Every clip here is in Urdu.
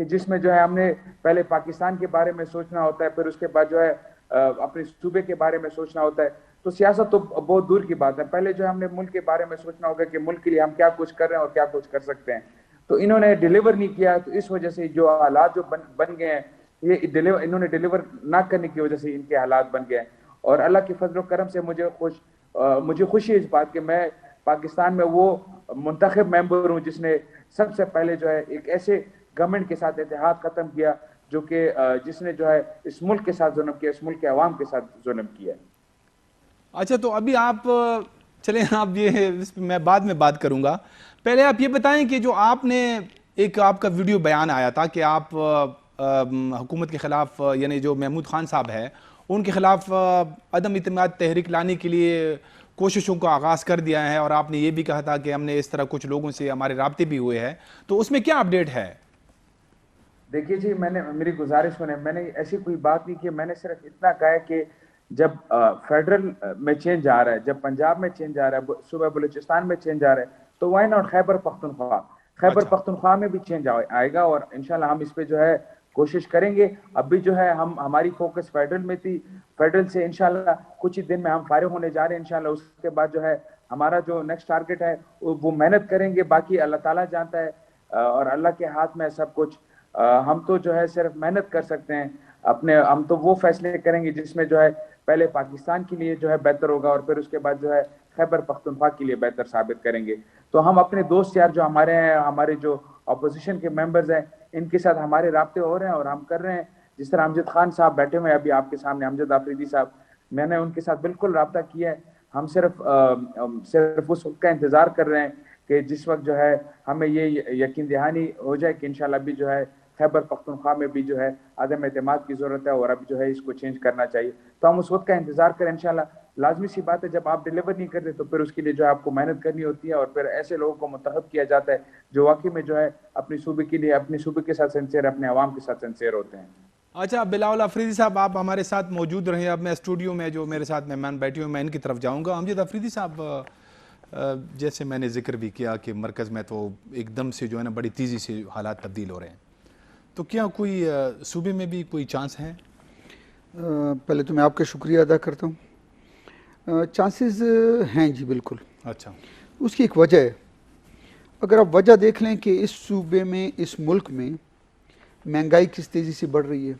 کہ جس میں جو ہے ہم نے پہلے پاکستان کے بارے میں سوچنا ہوتا ہے, پھر اس کے بعد جو ہے اپنے صوبے کے بارے میں سوچنا ہوتا ہے. تو سیاست تو بہت دور کی بات ہے, پہلے جو ہے ہم نے ملک کے بارے میں سوچنا ہوگا کہ ملک کے لیے ہم کیا کچھ کر رہے ہیں اور کیا کچھ کر سکتے ہیں. تو انہوں نے ڈیلیور نہیں کیا, تو اس وجہ سے جو حالات جو بن گئے ہیں, یہ انہوں نے ڈیلیور نہ کرنے کی وجہ سے ان کے حالات بن گئے ہیں. اور اللہ کے فضل و کرم سے مجھے خوشی ہے اس بات کہ میں پاکستان میں وہ منتخب ممبر ہوں جس نے سب سے پہلے جو ہے ایک ایسے گورنمنٹ کے ساتھ اتحاد ختم کیا جو کہ جس نے جو ہے اس ملک کے ساتھ ظلم کیا, اس ملک کے عوام کے ساتھ ظلم کیا. اچھا, تو ابھی آپ چلیں, آپ یہ میں بعد میں بات کروں گا. پہلے آپ یہ بتائیں کہ جو آپ نے ایک آپ کا ویڈیو بیان آیا تھا کہ آپ حکومت کے خلاف, یعنی جو محمود خان صاحب ہے ان کے خلاف عدم اعتماد تحریک لانے کے لیے کوششوں کا آغاز کر دیا ہے, اور آپ نے یہ بھی کہا تھا کہ ہم نے اس طرح کچھ لوگوں سے ہمارے رابطے بھی ہوئے ہیں, تو اس میں کیا اپڈیٹ ہے؟ دیکھیے جی, میری گزارش سنیں, میں نے ایسی کوئی بات نہیں کی. میں نے صرف اتنا کہا ہے کہ جب فیڈرل میں چینج آ رہا ہے, جب پنجاب میں چینج آ رہا ہے, صوبہ بلوچستان میں چینج آ رہا ہے, تو وائی ناٹ خیبر پختونخوا میں بھی چینج آئے گا, اور انشاءاللہ ہم اس پہ جو ہے کوشش کریں گے. اب بھی جو ہے ہماری فوکس فیڈرل میں تھی, فیڈرل سے انشاءاللہ کچھ ہی دن میں ہم فارغ ہونے جا رہے ہیں انشاءاللہ. اس کے بعد جو ہے ہمارا جو نیکسٹ ٹارگٹ ہے وہ محنت کریں گے, باقی اللہ تعالیٰ جانتا ہے اور اللہ کے ہاتھ میں سب کچھ. ہم تو جو ہے صرف محنت کر سکتے ہیں ہم تو وہ فیصلے کریں گے جس میں جو ہے پہلے پاکستان کے لیے جو ہے بہتر ہوگا, اور پھر اس کے بعد جو ہے خیبر پختونخوا کے لیے بہتر ثابت کریں گے. تو ہم اپنے دوست یار جو ہمارے ہیں, ہمارے جو اپوزیشن کے ممبرز ہیں, ان کے ساتھ ہمارے رابطے ہو رہے ہیں اور ہم کر رہے ہیں. جس طرح امجد خان صاحب بیٹھے ہوئے ہیں ابھی آپ کے سامنے, امجد آفریدی صاحب, میں نے ان کے ساتھ بالکل رابطہ کیا ہے. ہم صرف اس وقت کا انتظار کر رہے ہیں کہ جس وقت جو ہے ہمیں یہ یقین دہانی ہو جائے کہ انشاءاللہ ابھی جو ہے خیبر پختونخوا میں بھی جو ہے عدم اعتماد کی ضرورت ہے, اور اب جو ہے اس کو چینج کرنا چاہیے. تو ہم اس وقت کا انتظار کریں انشاءاللہ. لازمی سی بات ہے, جب آپ ڈیلیور نہیں کرتے تو پھر اس کے لیے جو ہے آپ کو محنت کرنی ہوتی ہے, اور پھر ایسے لوگوں کو منتخب کیا جاتا ہے جو واقعی میں جو ہے اپنی صوبے کے لیے, اپنی صوبے کے ساتھ سنسیئر, اپنے عوام کے ساتھ سنسیئر ہوتے ہیں. اچھا, بلاول آفریدی صاحب آپ ہمارے ساتھ موجود رہے. اب میں اسٹوڈیو میں جو میرے ساتھ مہمان بیٹھے ہوئے میں ان کی طرف جاؤں گا. امجد آفریدی صاحب, جیسے میں نے ذکر بھی کیا کہ مرکز میں تو ایک دم سے جو ہے نا بڑی تیزی سے حالات تبدیل ہو رہے ہیں, تو کیا کوئی صوبے میں بھی کوئی چانس ہے؟ پہلے تو میں آپ کا شکریہ ادا کرتا ہوں. چانسز ہیں جی, بالکل. اچھا, اس کی ایک وجہ ہے. اگر آپ وجہ دیکھ لیں کہ اس صوبے میں, اس ملک میں مہنگائی کس تیزی سے بڑھ رہی ہے,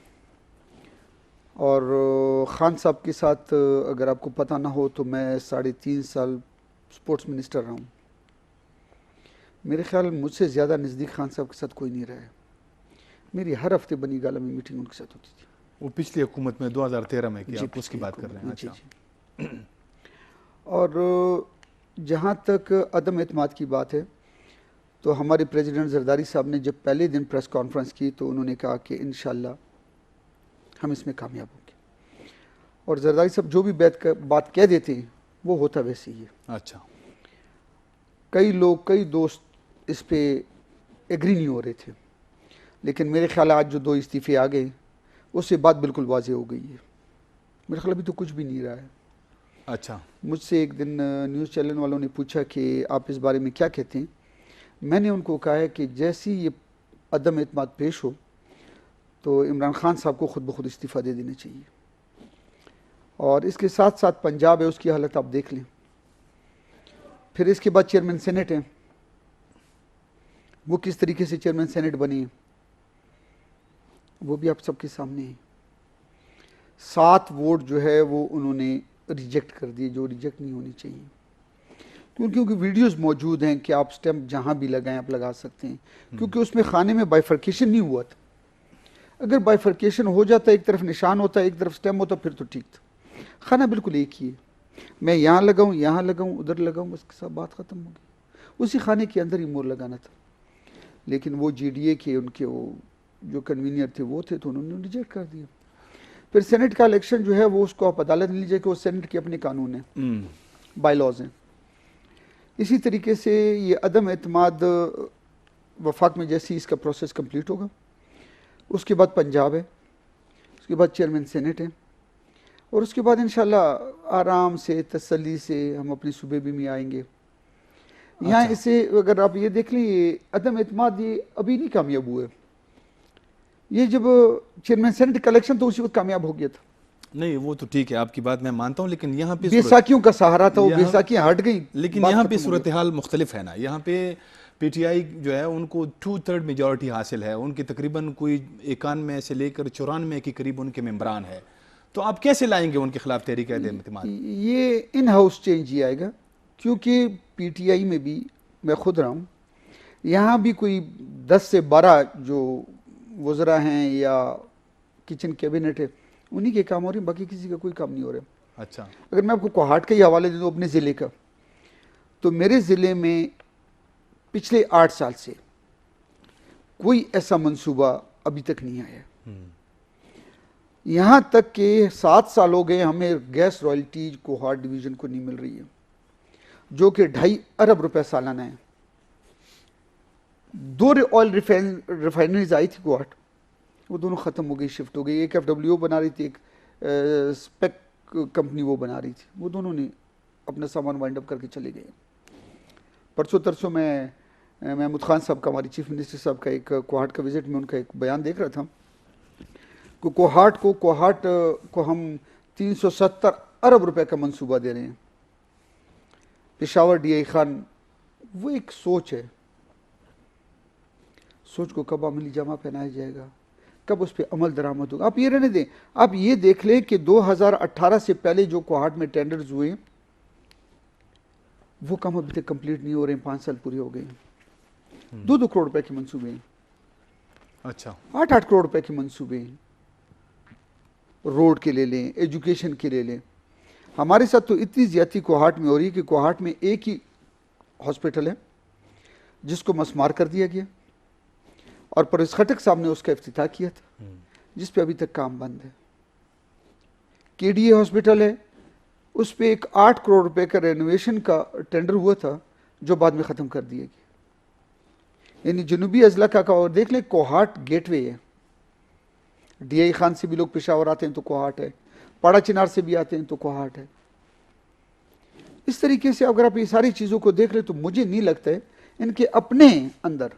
اور خان صاحب کے ساتھ اگر آپ کو پتہ نہ ہو تو میں 3.5 سال سپورٹس منسٹر رہا ہوں. میرے خیال مجھ سے زیادہ نزدیک خان صاحب کے ساتھ کوئی نہیں رہا ہے. میری ہر ہفتے بنی گالا میں میٹنگ ان کے ساتھ ہوتی تھی. وہ پچھلی حکومت میں 2013 میں کیا, آپ اس کی بات کر رہے ہیں؟ اچھا. اور جہاں تک عدم اعتماد کی بات ہے, تو ہمارے پریزیڈنٹ زرداری صاحب نے جب پہلے دن پریس کانفرنس کی تو انہوں نے کہا کہ انشاءاللہ ہم اس میں کامیاب ہوں گے. اور زرداری صاحب جو بھی بات کہہ دیتے ہیں وہ ہوتا ویسے ہی ہے. اچھا, کئی دوست اس پہ ایگری نہیں ہو رہے تھے, لیکن میرے خیال آج جو 2 استعفے آ گئے اس سے بات بالکل واضح ہو گئی ہے. میرے خیال ابھی تو کچھ بھی نہیں رہا ہے. اچھا, مجھ سے ایک دن نیوز چینل والوں نے پوچھا کہ آپ اس بارے میں کیا کہتے ہیں. میں نے ان کو کہا ہے کہ جیسی یہ عدم اعتماد پیش ہو تو عمران خان صاحب کو خود بخود استعفیٰ دے دینا چاہیے. اور اس کے ساتھ ساتھ پنجاب ہے, اس کی حالت آپ دیکھ لیں. پھر اس کے بعد چیئرمین سینٹ ہیں, وہ کس طریقے سے چیئرمین سینٹ بنے ہیں وہ بھی آپ سب کے سامنے ہیں. 7 ووٹ جو ہے وہ انہوں نے ریجیکٹ کر دیے, جو ریجیکٹ نہیں ہونی چاہیے. کیونکہ ویڈیوز موجود ہیں کہ آپ سٹیمپ جہاں بھی لگائیں آپ لگا سکتے ہیں, کیونکہ اس میں خانے میں بائیفرکیشن نہیں ہوا تھا. اگر بائیفرکیشن ہو جاتا, ایک طرف نشان ہوتا, ایک طرف سٹیمپ ہوتا, پھر تو ٹھیک تھا. خانہ بالکل ایک ہی ہے. میں یہاں لگاؤں, یہاں لگاؤں, ادھر لگاؤں, بس سب بات ختم ہو گئی. اسی خانے کے اندر ہی مور لگانا تھا. لیکن وہ جی ڈی اے کے ان کے وہ جو کنوینئر تھے وہ تھے, تو انہوں نے ریجیکٹ کر دیا. پھر سینٹ کا الیکشن جو ہے وہ اس کو آپ عدالت لیجیے کہ وہ سینٹ کے اپنے قانون ہیں, بائی لاز ہیں. اسی طریقے سے یہ عدم اعتماد وفاق میں جیسی اس کا پروسیس کمپلیٹ ہوگا, اس کے بعد پنجاب ہے, اس کے بعد چیئرمین سینٹ ہے, اور اس کے بعد انشاءاللہ آرام سے تسلی سے ہم اپنے صوبے بھی میں آئیں گے. یہاں اسے اگر آپ یہ دیکھ لیں, یہ عدم اعتماد یہ ابھی نہیں کامیاب ہوئے. یہ جب چیئرمین سینٹ کا الیکشن تو اسی وقت کامیاب ہو گیا تھا. نہیں وہ تو ٹھیک ہے، آپ کی بات میں مانتا ہوں، لیکن یہاں پہ بیساکھیوں کا سہارا تھا، وہ بیساکھیاں ہٹ گئیں. لیکن یہاں پہ صورتحال مختلف ہے نا. یہاں پہ پی ٹی آئی جو ہے ان کو 2/3 میجورٹی حاصل ہے، ان کی تقریباً کوئی 91 سے لے کر 94 کے قریب ان کے ممبران ہے. تو آپ کیسے لائیں گے ان کے خلاف تحریک عدم اعتماد؟ یہ ان ہاؤس چینج ہی آئے گا، کیونکہ پی ٹی آئی میں بھی میں خود رہا ہوں، یہاں بھی کوئی 10 سے 12 جو وزراء ہیں یا کچن کیبنٹ ہے انہی کے کام ہو رہے ہیں، باقی کسی کا کوئی کام نہیں ہو رہا. اچھا، اگر میں آپ کو کوہاٹ کا ہی حوالے دے دوں اپنے ضلع کا، تو میرے ضلع میں پچھلے 8 سال سے کوئی ایسا منصوبہ ابھی تک نہیں آیا. یہاں تک کہ 7 سال ہو گئے ہمیں گیس رائلٹی کوہاٹ ڈویژن کو نہیں مل رہی ہے، جو کہ 2.5 ارب روپے سالانہ ہے. 2 آئل ریفائنریز آئی تھی کوہاٹ، وہ دونوں ختم ہو گئی، شفٹ ہو گئی. ایک ایف ڈبلیو بنا رہی تھی، ایک اسپیک کمپنی وہ بنا رہی تھی، وہ دونوں نے اپنا سامان وائنڈ اپ کر کے چلے گئے. پرسوں ترسوں میں محمود خان صاحب کا، ہماری چیف منسٹر صاحب کا ایک کوہاٹ کا وزٹ میں ان کا ایک بیان دیکھ رہا تھا کہ کوہاٹ کو ہم 370 ارب روپے کا منصوبہ دے رہے ہیں. پشاور ڈی آئی خان، وہ ایک سوچ ہے، سوچ کو کب عملی جامہ پہنایا جائے گا، کب اس پہ عمل درآمد ہوگا. آپ یہ رہنے دیں، آپ یہ دیکھ لیں کہ 2018 سے پہلے جو کوہاٹ میں ٹینڈرز ہوئے وہ کام ابھی تک کمپلیٹ نہیں ہو رہے ہیں. 5 سال پورے ہو گئے ہیں. 2 کروڑ روپے کے منصوبے ہیں. اچھا، 8 کروڑ روپے کے منصوبے ہیں. روڈ کے لے لیں، ایجوکیشن کے لے لیں. ہمارے ساتھ تو اتنی زیادتی کوہاٹ میں ہو رہی ہے کہ کوہاٹ میں ایک ہی ہاسپٹل ہے جس کو مسمار کر دیا گیا، اور پرویز خٹک صاحب نے اس کا افتتاح کیا تھا، جس پہ ابھی تک کام بند ہے. کے ڈی اے ہاسپٹل ہے، اس پہ ایک 8 کروڑ روپے کا رینوویشن کا ٹینڈر ہوا تھا جو بعد میں ختم کر دیا گیا. یعنی جنوبی اضلاع کا اور دیکھ لیں، کوہاٹ گیٹ وے ہے. ڈی آئی خان سے بھی لوگ پشاور آتے ہیں تو کوہاٹ ہے، پاڑا چنار سے بھی آتے ہیں تو کوہاٹ ہے. اس طریقے سے اگر آپ یہ ساری چیزوں کو دیکھ لیں تو مجھے نہیں لگتا ہے ان کے اپنے اندر،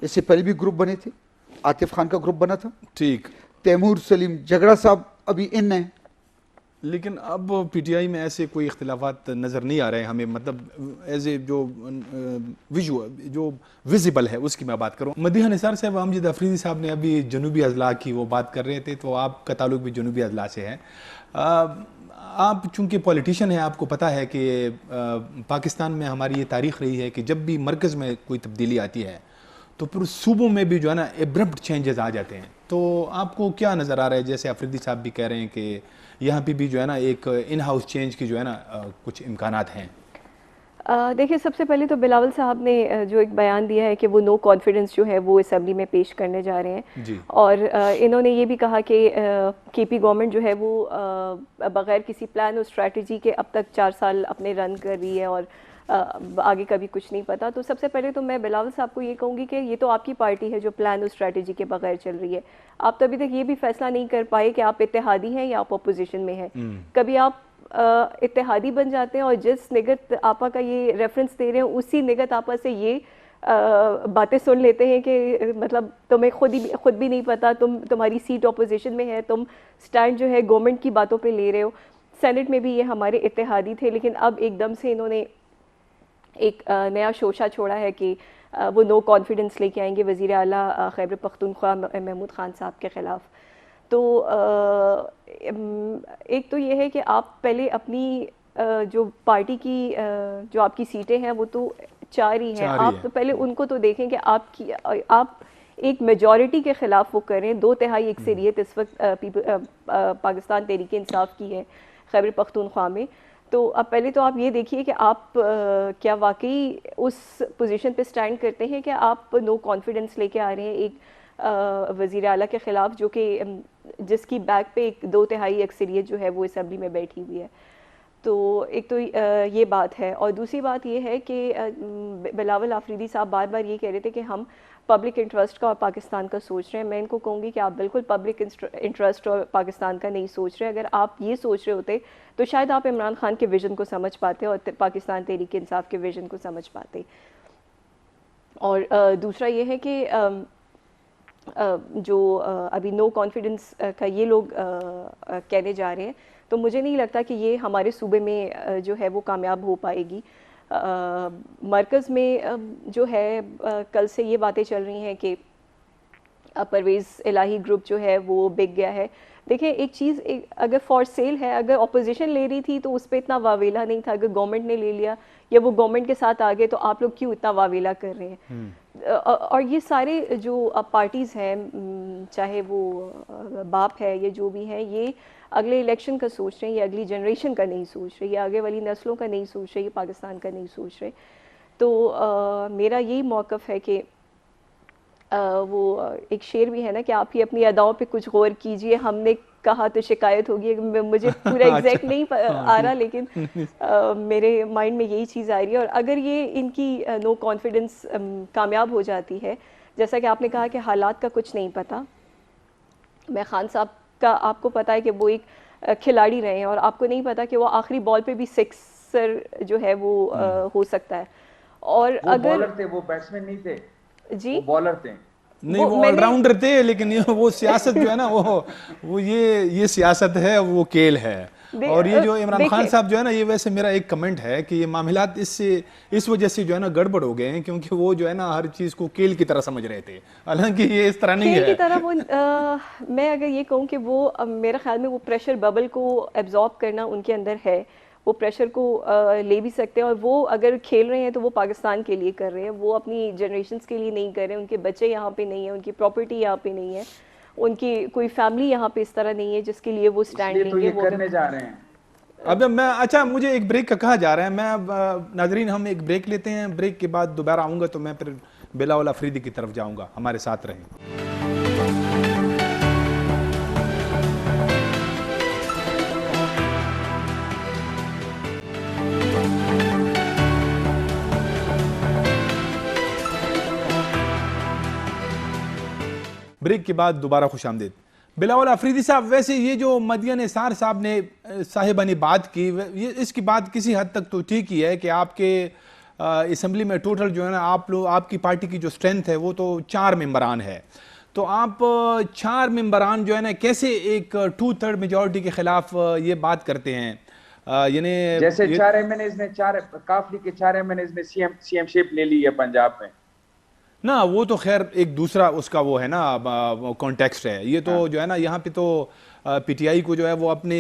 اس سے پہلے بھی گروپ بنے تھے، عاطف خان کا گروپ بنا تھا، ٹھیک، تیمور سلیم جگڑا صاحب ابھی ان ہیں. لیکن اب پی ٹی آئی میں ایسے کوئی اختلافات نظر نہیں آ رہے ہیں ہمیں، مطلب ایز اے جو ویزیبل ہے اس کی میں بات کروں. مدیحہ نثار صاحب، امجد افریدی صاحب نے ابھی جنوبی اضلاع کی وہ بات کر رہے تھے، تو آپ کا تعلق بھی جنوبی اضلاع سے ہے. آپ چونکہ پولیٹیشین ہیں، آپ کو پتہ ہے کہ پاکستان میں ہماری یہ تاریخ رہی ہے کہ جب بھی مرکز میں کوئی تبدیلی آتی ہے تو پھر صوبوں میں بھی جو ہے نا ایبرپٹ چینجز آ جاتے ہیں. تو آپ کو کیا نظر آ رہا ہے؟ جیسے افریدی صاحب بھی کہہ رہے ہیں کہ یہاں پہ بھی جو ہے نا ایک ان ہاؤس چینج کی جو ہے نا کچھ امکانات ہیں. دیکھیں، سب سے پہلے تو بلاول صاحب نے جو ایک بیان دیا ہے کہ وہ نو کانفیڈنس جو ہے وہ اسمبلی میں پیش کرنے جا رہے ہیں جی، اور انہوں نے یہ بھی کہا کہ کے پی گورنمنٹ جو ہے وہ بغیر کسی پلان اور اسٹریٹجی کے اب تک 4 سال اپنے رن کر رہی ہے اور آگے کا بھی کچھ نہیں پتا. تو سب سے پہلے تو میں بلاول صاحب کو یہ کہوں گی کہ یہ تو آپ کی پارٹی ہے جو پلان اور اسٹریٹجی کے بغیر چل رہی ہے. آپ تو ابھی تک یہ بھی فیصلہ نہیں کر پائے کہ آپ اتحادی ہیں یا آپ اپوزیشن میں ہیں. کبھی آپ اتحادی بن جاتے ہیں اور جس نگت آپا کا یہ ریفرنس دے رہے ہیں اسی نگت آپا سے یہ باتیں سن لیتے ہیں کہ مطلب تمہیں خود بھی نہیں پتا، تمہاری سیٹ اپوزیشن میں ہے، تم سٹینڈ جو ہے گورنمنٹ کی باتوں پہ لے رہے ہو. سینٹ میں بھی یہ ہمارے اتحادی تھے، لیکن اب ایک دم سے انہوں نے ایک نیا شوشہ چھوڑا ہے کہ وہ نو کانفیڈنس لے کے آئیں گے وزیر اعلیٰ خیبر پختونخوا محمود خان صاحب کے خلاف. تو ایک تو یہ ہے کہ آپ پہلے اپنی جو پارٹی کی جو آپ کی سیٹیں ہیں وہ تو 4 ہی ہیں، آپ تو پہلے ان کو تو دیکھیں کہ آپ ایک میجورٹی کے خلاف وہ کریں. 2/3 اکثریت اس وقت پاکستان تحریک انصاف کی ہے خیبر پختونخوا میں. تو اب پہلے تو آپ یہ دیکھیے کہ آپ کیا واقعی اس پوزیشن پہ سٹینڈ کرتے ہیں کہ آپ نو کانفیڈنس لے کے آ رہے ہیں ایک وزیر اعلیٰ کے خلاف جو کہ جس کی بیک پہ ایک 2/3 اکثریت جو ہے وہ اسمبلی میں بیٹھی ہوئی ہے. تو ایک تو یہ بات ہے، اور دوسری بات یہ ہے کہ بلاول آفریدی صاحب بار بار یہ کہہ رہے تھے کہ ہم پبلک انٹرسٹ کا اور پاکستان کا سوچ رہے ہیں. میں ان کو کہوں گی کہ آپ بالکل پبلک انٹرسٹ اور پاکستان کا نہیں سوچ رہے. اگر آپ یہ سوچ رہے ہوتے تو شاید آپ عمران خان کے ویژن کو سمجھ پاتے اور پاکستان تحریک انصاف کے ویژن کو سمجھ پاتے. اور دوسرا یہ ہے کہ جو ابھی نو کانفیڈنس کا یہ لوگ کہنے جا رہے ہیں، تو مجھے نہیں لگتا کہ یہ ہمارے صوبے میں جو ہے وہ کامیاب ہو پائے گی. مرکز میں جو ہے کل سے یہ باتیں چل رہی ہیں کہ پرویز الہی گروپ جو ہے وہ بک گیا ہے. دیکھیں ایک چیز اگر فار سیل ہے، اگر اپوزیشن لے رہی تھی تو اس پہ اتنا واویلا نہیں تھا. اگر گورنمنٹ نے لے لیا یا وہ گورنمنٹ کے ساتھ آ گئے تو آپ لوگ کیوں اتنا واویلا کر رہے ہیں؟ اور یہ سارے جو پارٹیز ہیں، چاہے وہ باپ ہے یا جو بھی ہیں، یہ اگلے الیکشن کا سوچ رہے ہیں، یہ اگلی جنریشن کا نہیں سوچ رہے، یہ آگے والی نسلوں کا نہیں سوچ رہے، یہ پاکستان کا نہیں سوچ رہے. تو میرا یہی موقف ہے کہ وہ ایک شعر بھی ہے نا کہ آپ ہی اپنی اداؤں پہ کچھ غور کیجئے، ہم نے کہا تو شکایت ہوگی. مجھے پورا ایگزیکٹ نہیں آ رہا، لیکن میرے مائنڈ میں یہی چیز آ رہی ہے. اور اگر یہ ان کی نو کانفیڈنس کامیاب ہو جاتی ہے، جیسا کہ آپ نے کہا کہ حالات کا کچھ نہیں پتہ، میں خان صاحب کا آپ کو پتہ ہے کہ وہ ایک کھلاڑی رہے ہیں اور آپ کو نہیں پتہ کہ وہ آخری بال پہ بھی سکسر جو ہے وہ ہو سکتا ہے. اور اگر بالر تھے، وہ بیٹسمین نہیں تھے، جی وہ بالر تھے. نہیں وہ آل راؤنڈر تھے، لیکن وہ سیاست جو ہے نا وہ یہ سیاست ہے، وہ کھیل ہے. اور یہ جو عمران خان صاحب جو ہے نا، یہ ویسے میرا ایک کمنٹ ہے کہ یہ معاملات اس وجہ سے جو ہے نا گڑبڑ ہو گئے ہیں، کیونکہ وہ جو ہے نا ہر چیز کو کھیل کی طرح سمجھ رہے تھے، حالانکہ یہ اس طرح نہیں ہے. کھیل کی طرح وہ میں اگر یہ کہوں کہ وہ میرے خیال میں وہ پریشر ببل کو ایبزارب کرنا ان کے اندر ہے، وہ پریشر کو لے بھی سکتے ہیں. اور وہ اگر کھیل رہے ہیں تو وہ پاکستان کے لیے کر رہے ہیں، وہ اپنی جنریشنز کے لیے نہیں کر رہے ہیں. ان کے بچے یہاں پہ نہیں ہیں، ان کی پراپرٹی یہاں پہ نہیں ہے، ان کی کوئی فیملی یہاں پہ اس طرح نہیں ہے جس کے لیے وہ سٹینڈ لیں گے. وہ کرنے جا رہے ہیں. اب اچھا مجھے ایک بریک کا کہا جا رہا ہے. میں ناظرین ہم ایک بریک لیتے ہیں، بریک کے بعد دوبارہ آؤں گا تو میں پھر بلاول افریدی کی طرف جاؤں گا. ہمارے ساتھ رہیں. بریک کے بعد دوبارہ خوش آمدید. بلاول افریدی صاحب، ویسے یہ جو مدیہ نثار صاحب نے صاحبہ نے بات کی، اس کی بات کسی حد تک تو ٹھیک ہی ہے کہ آپ کے اسمبلی میں ٹوٹل جو ہے نا آپ کی پارٹی کی جو اسٹرینتھ ہے وہ تو 4 ممبران ہے. تو آپ 4 ممبران جو ہے نا کیسے ایک 2/3 میجورٹی کے خلاف یہ بات کرتے ہیں؟ یعنی جیسے 4 ایم این ایز نے کافلی کے 4 ایم این ایز نے سی ایم شپ لے لی ہے پنجاب میں. نا وہ تو خیر ایک دوسرا اس کا وہ ہے نا کانٹیکسٹ ہے. یہ تو جو ہے نا یہاں پہ تو پی ٹی آئی کو جو ہے وہ اپنے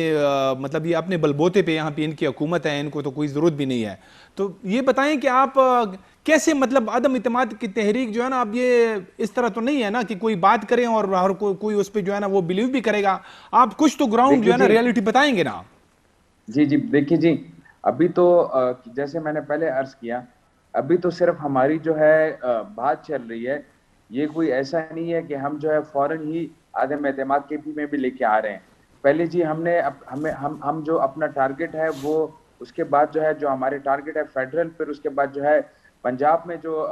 مطلب یہ اپنے بلبوتے پہ یہاں پہ ان کی حکومت ہے، ان کو تو کوئی ضرورت بھی نہیں ہے. تو یہ بتائیں کہ آپ کیسے مطلب عدم اعتماد کی تحریک جو ہے نا، اب یہ اس طرح تو نہیں ہے نا کہ کوئی بات کریں اور ہر کوئی اس پہ جو ہے نا وہ بلیو بھی کرے گا. آپ کچھ تو گراؤنڈ جو ہے نا ریالٹی بتائیں گے نا. جی دیکھیے جی، ابھی تو جیسے میں نے پہلے عرض کیا، ابھی تو صرف ہماری جو ہے بات چل رہی ہے. یہ کوئی ایسا نہیں ہے کہ ہم جو ہے فوراً ہی عدم اعتماد کے پی میں بھی لے کے آ رہے ہیں. پہلے جی ہم جو اپنا ٹارگٹ ہے وہ، اس کے بعد جو ہے جو ہمارے ٹارگٹ ہے فیڈرل، پھر اس کے بعد جو ہے پنجاب میں جو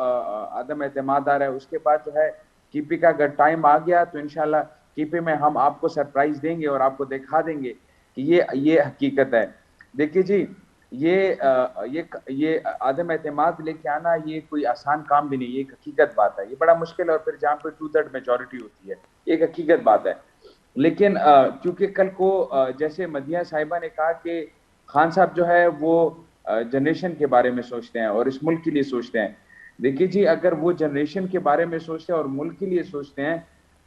عدم اعتماد آ رہا ہے، اس کے بعد جو ہے کی پی کا اگر ٹائم آ گیا تو انشاءاللہ کی پی میں ہم آپ کو سرپرائز دیں گے اور آپ کو دکھا دیں گے کہ یہ حقیقت ہے. دیکھیے جی، یہ عدم اعتماد لے کے آنا یہ کوئی آسان کام بھی نہیں، یہ ایک حقیقت بات ہے. یہ بڑا مشکل ہے، اور پھر جہاں پہ 2/3 میجورٹی ہوتی ہے، یہ ایک حقیقت بات ہے. لیکن کیونکہ کل کو جیسے مدیہ صاحبہ نے کہا کہ خان صاحب جو ہے وہ جنریشن کے بارے میں سوچتے ہیں اور اس ملک کے لیے سوچتے ہیں. دیکھیے جی، اگر وہ جنریشن کے بارے میں سوچتے ہیں اور ملک کے لیے سوچتے ہیں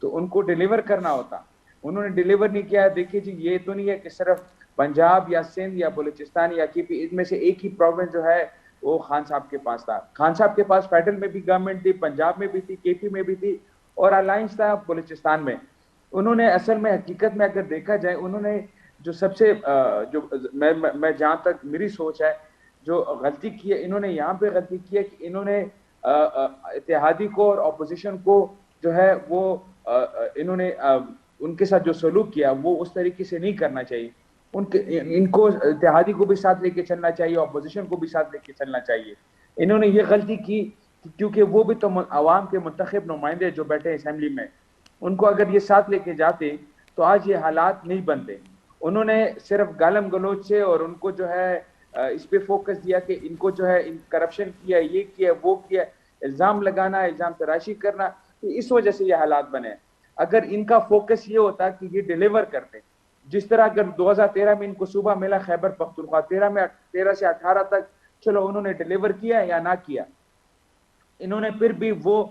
تو ان کو ڈیلیور کرنا ہوتا. انہوں نے ڈیلیور نہیں کیا. دیکھیے جی، یہ تو نہیں ہے کہ صرف پنجاب یا سندھ یا بلوچستان یا کی پی، ان میں سے ایک ہی پروونس جو ہے وہ خان صاحب کے پاس تھا. خان صاحب کے پاس فیڈرل میں بھی گورنمنٹ تھی، پنجاب میں بھی تھی، کے پی میں بھی تھی، اور الائنس تھا بلوچستان میں. انہوں نے اصل میں حقیقت میں اگر دیکھا جائے، انہوں نے جو سب سے جو میں جہاں تک میری سوچ ہے جو غلطی کی ہے، انہوں نے یہاں پہ غلطی کی ہے کہ انہوں نے اتحادی کو اور اپوزیشن کو جو ہے وہ انہوں نے ان کے ساتھ جو سلوک کیا وہ اس طریقے سے نہیں کرنا چاہیے. ان کو اتحادی کو بھی ساتھ لے کے چلنا چاہیے، اپوزیشن کو بھی ساتھ لے کے چلنا چاہیے. انہوں نے یہ غلطی کی کیونکہ وہ بھی تو عوام کے منتخب نمائندے جو بیٹھے اسمبلی میں، ان کو اگر یہ ساتھ لے کے جاتے تو آج یہ حالات نہیں بنتے. انہوں نے صرف گالم گلوچ سے اور ان کو جو ہے اس پہ فوکس دیا کہ ان کو جو ہے کرپشن کیا، یہ کیا، وہ کیا، الزام لگانا، الزام تراشی کرنا، اس وجہ سے یہ حالات بنے. اگر ان کا فوکس یہ ہوتا کہ یہ ڈیلیور کرتے, جس طرح اگر 2013 میں ان کو صوبہ ملا خیبر پختونخوا, 13 سے 18 تک چلو انہوں نے ڈیلیور کیا یا نہ کیا, انہوں نے پھر بھی وہ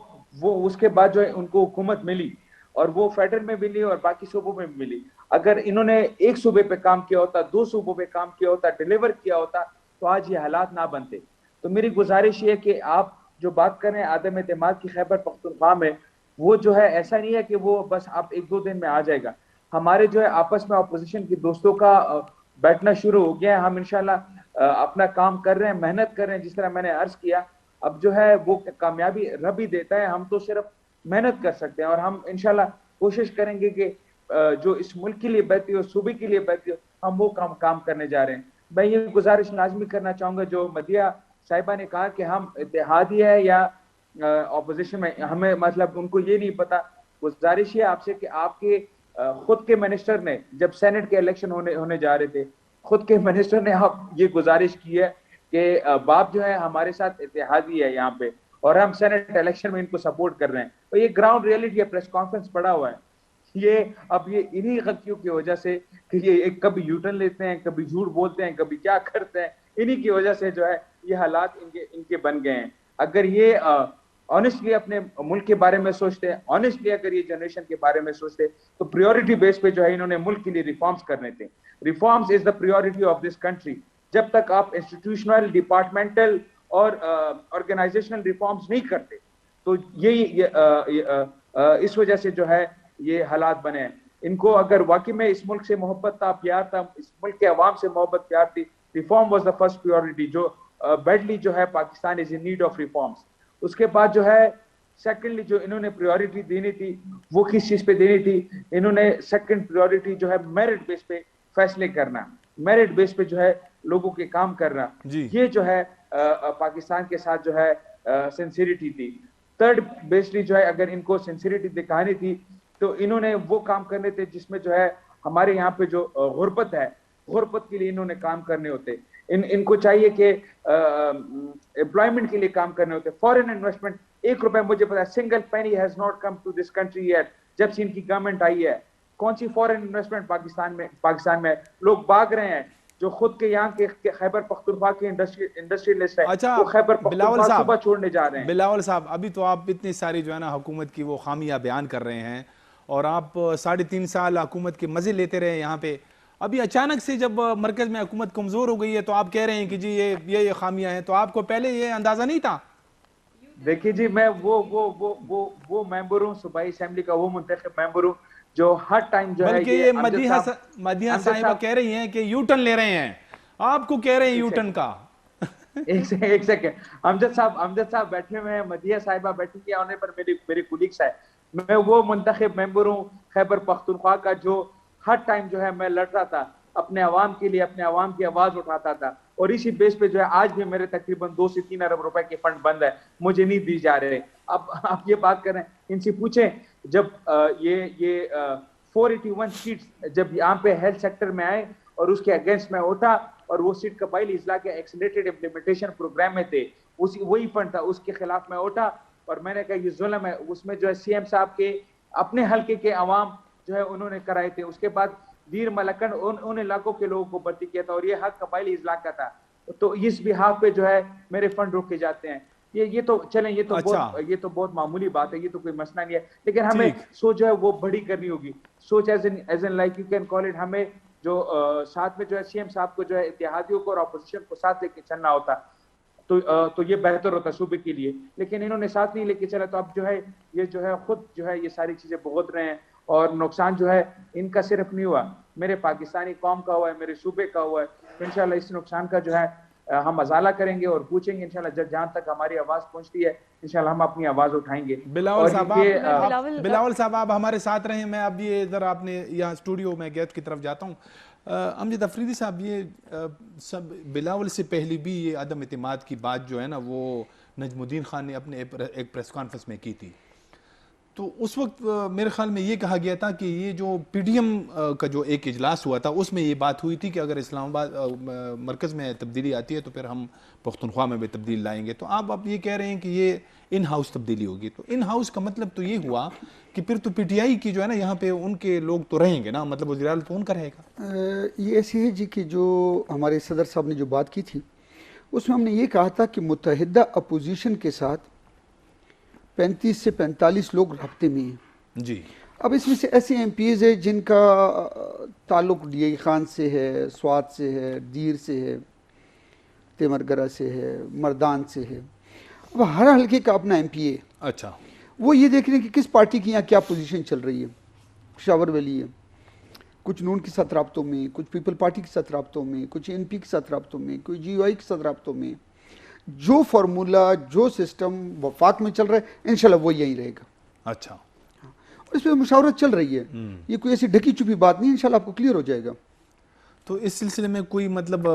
اس کے بعد جو ہے ان کو حکومت ملی اور وہ فیڈرل میں ملی اور باقی صوبوں میں ملی. اگر انہوں نے ایک صوبے پہ کام کیا ہوتا, 2 صوبوں پہ کام کیا ہوتا, ڈیلیور کیا ہوتا, تو آج یہ حالات نہ بنتے. تو میری گزارش یہ ہے کہ آپ جو بات کر رہے ہیں عدم اعتماد کی خیبر پختونخوا میں, وہ جو ہے ایسا نہیں ہے کہ وہ بس اب 1-2 دن میں آ جائے گا. ہمارے جو ہے آپس میں اپوزیشن کی دوستوں کا بیٹھنا شروع ہو گیا ہے. ہم انشاءاللہ اپنا کام کر رہے ہیں, محنت کر رہے ہیں, جس طرح میں نے عرض کیا. اب جو ہے وہ کامیابی رب ہی دیتا ہے, ہم تو صرف محنت کر سکتے ہیں, اور ہم انشاءاللہ کوشش کریں گے کہ جو اس ملک کے لیے بہتری ہو, صوبے کے لیے بہتری ہو, ہم وہ کام کرنے جا رہے ہیں. میں یہ گزارش لازمی کرنا چاہوں گا جو مدیہ صاحبہ نے کہا کہ ہم اتحادی ہے یا اپوزیشن میں, ہمیں مطلب ان کو یہ نہیں پتا. گزارش ہے آپ سے کہ آپ کے خود کے منسٹر نے جب سینٹ کے الیکشن ہونے جا رہے تھے, خود کے منسٹر نے آپ یہ گزارش کی ہے کہ باپ جو ہے ہمارے ساتھ اتحادی ہے یہاں پہ, اور ہم سینٹ الیکشن میں ان کو سپورٹ کر رہے ہیں. تو یہ گراؤنڈ ریئلٹی ہے, پریس کانفرنس پڑا ہوا ہے. یہ اب یہ انہی غلطیوں کی وجہ سے کہ یہ ایک کبھی یوٹرن لیتے ہیں, کبھی جھوٹ بولتے ہیں, کبھی کیا کرتے ہیں, انہی کی وجہ سے جو ہے یہ حالات ان کے بن گئے ہیں. اگر یہ آنیسٹلی اپنے ملک کے بارے میں سوچتے, آنیسٹلی اگر یہ جنریشن کے بارے میں سوچتے, تو پریورٹی بیس پہ جو ہے انہوں نے ملک کے لیے ریفارمز کرنے تھے. Reforms is the priority of this country. جب تک آپ انسٹیٹیوشنل, ڈپارٹمنٹل اور آرگنائزیشنل ریفارمز نہیں کرتے, تو یہی اس وجہ سے جو ہے یہ حالات بنے ہیں. ان کو اگر واقعی میں اس ملک سے محبت تھا, پیار تھا, اس ملک کے عوام سے محبت پیار تھی, reform was the first priority. جو بیڈلی جو ہے پاکستان از ان نیڈ آف ریفارمز. اس کے بعد جو ہے سیکنڈلی جو انہوں نے پریورٹی دینی تھی, وہ کس چیز پہ دینی تھی؟ انہوں نے سیکنڈ پریورٹی جو ہے میرٹ بیس پہ فیصلے کرنا, میرٹ بیس پہ جو ہے لوگوں کے کام کرنا, یہ جو ہے پاکستان کے ساتھ جو ہے سنسیریٹی تھی. تھرڈ بیسلی جو ہے اگر ان کو سنسیریٹی دکھانی تھی, تو انہوں نے وہ کام کرنے تھے جس میں جو ہے ہمارے یہاں پہ جو غربت ہے, غربت کے لیے انہوں نے کام کرنے ہوتے. ان کو چاہیے کہ امپلائمنٹ کے لیے کام کرنے ہوتے. فورن انویسٹمنٹ, 1 روپے مجھے پتا ہے, single penny has not come to this country yet. جب سے ان کی گورنمنٹ آئی ہے, کون سی فورن انویسٹمنٹ پاکستان میں لوگ بھاگ رہے ہیں جو خود کے یہاں کے خیبر پختونخوا کے انڈسٹریلسٹ ہیں, وہ خیبر پختونخوا صوبہ چھوڑنے جا رہے ہیں. بلاول صاحب, ابھی تو آپ اتنی ساری جو ہے نا حکومت کی وہ خامیاں بیان کر رہے ہیں, اور آپ 3.5 سال حکومت کے مزے لیتے رہے یہاں پہ. ابھی اچانک سے جب مرکز میں حکومت کمزور ہو گئی ہے, تو آپ کہہ رہے ہیں کہ جی یہ خامیاں ہیں. تو آپ کو پہلے یہ اندازہ نہیں تھا؟ دیکھیے جی, میں وہ ممبر ہوں صوبائی اسمبلی کا, وہ منتخب ممبر ہوں جو ہر ٹائم جو ہے, بلکہ یہ مدیہ صاحبہ کہہ رہی ہیں کہ یوٹرن لے رہے ہیں, آپ کو کہہ رہے ہیں یوٹرن کا. ایک سیکنڈ, امجد صاحب بیٹھے ہوئے ہیں, مدیہ صاحبہ بیٹھی ہیں, آنے پر میرے کولیگس ہیں. میں وہ منتخب ممبر ہوں خیبر پختونخوا کا جو ہر ٹائم جو ہے میں لڑ رہا تھا اپنے عوام کے لیے, اپنے عوام کی آواز اٹھاتا تھا. اور اسی بیس پہ جو ہے آج بھی میرے تقریباً 2 سے 3 ارب روپے کے فنڈ بند ہے, مجھے نہیں دی جا رہے. اب آپ یہ بات کر رہے ہیں, ان سے پوچھیں جب یہ 481 سیٹس جب یہاں پہ ہیلتھ سیکٹر میں آئے اور اس کے اگینسٹ میں اٹھا, اور وہ سیٹ قبائلی اضلاع کے ایکسیلریٹڈ امپلیمنٹیشن پروگرام میں تھے, وہی فنڈ تھا, اس کے خلاف میں اٹھا اور میں نے کہا یہ ظلم ہے. اس میں جو ہے سی ایم صاحب کے اپنے حلقے کے عوام جو ہے انہوں نے کرائے تھے. اس کے بعد دیر ملکنڈ ان علاقوں کے لوگوں کو بھرتی کیا تھا, اور یہ حق قبائلی اضلاع کا تھا. تو اس بحاف پہ جو ہے میرے فنڈ روکے جاتے ہیں. یہ تو چلیں, یہ تو بہت معمولی بات ہے, یہ تو کوئی مسئلہ نہیں ہے. لیکن ہمیں سوچ جو ہے وہ بڑی کرنی ہوگی, سوچ as an like you can call it. ہمیں جو ساتھ میں جو ہے سی ایم صاحب کو جو ہے اتحادیوں کو اور اپوزیشن کو ساتھ لے کے چلنا ہوتا, تو یہ بہتر ہوتا صوبے کے لیے. لیکن انہوں نے ساتھ نہیں لے کے چلا, تو اب جو ہے یہ جو ہے خود جو ہے یہ ساری چیزیں بھگت رہے ہیں. اور نقصان جو ہے ان کا صرف نہیں ہوا, میرے پاکستانی قوم کا ہوا ہے, میرے صوبے کا ہوا ہے. تو انشاءاللہ اس نقصان کا جو ہے ہم ازالہ کریں گے اور پوچھیں گے انشاءاللہ جہاں تک ہماری آواز پہنچتی ہے انشاءاللہ ہم اپنی آواز اٹھائیں گے. بلاول صاحب آپ ہمارے ساتھ رہیں. میں اب یہ ذرا آپ نے یہاں اسٹوڈیو میں گیٹ کی طرف جاتا ہوں. امجد افریدی صاحب, یہ سب بلاول سے پہلے بھی یہ عدم اعتماد کی بات جو ہے نا وہ نجم الدین خان نے اپنے ایک پریس کانفرنس میں کی تھی. تو اس وقت میرے خیال میں یہ کہا گیا تھا کہ یہ جو پی ڈی ایم کا جو ایک اجلاس ہوا تھا اس میں یہ بات ہوئی تھی کہ اگر اسلام آباد مرکز میں تبدیلی آتی ہے تو پھر ہم پختونخوا میں بھی تبدیلی لائیں گے. تو آپ اب یہ کہہ رہے ہیں کہ یہ ان ہاؤس تبدیلی ہوگی. تو ان ہاؤس کا مطلب تو یہ ہوا کہ پھر تو پی ٹی آئی کی جو ہے نا یہاں پہ ان کے لوگ تو رہیں گے نا, مطلب وزیر اعلیٰ تو ان کا رہے گا. یہ ایسی ہے جی کہ جو ہمارے صدر صاحب نے جو بات کی تھی اس میں ہم نے یہ کہا تھا کہ متحدہ اپوزیشن کے ساتھ 35 سے 45 لوگ رابطے میں ہیں جی. اب اس میں سے ایسے ایم پی ایز ہیں جن کا تعلق ڈی اے خان سے ہے, سوات سے ہے, دیر سے ہے, تیمرگرہ سے ہے, مردان سے ہے. اب ہر حلقے کا اپنا ایم پی اے. اچھا. وہ یہ دیکھ رہے ہیں کہ کس پارٹی کی یہاں کیا پوزیشن چل رہی ہے. پشاور ویلی ہے, کچھ نون کے ساتھ رابطوں میں, کچھ پیپل پارٹی کے ساتھ رابطوں میں, کچھ این پی کے ساتھ رابطوں میں, کوئی جی او آئی کے ساتھ رابطوں میں. جو فارمولا, جو سسٹم وفاق میں چل رہا ہے انشاءاللہ وہ یہی رہے گا. اچھا. اور اس پہ مشاورت چل رہی ہے, یہ کوئی ایسی ڈھکی چھپی بات نہیں, انشاءاللہ آپ کو کلیئر ہو جائے گا. تو اس سلسلے میں کوئی مطلب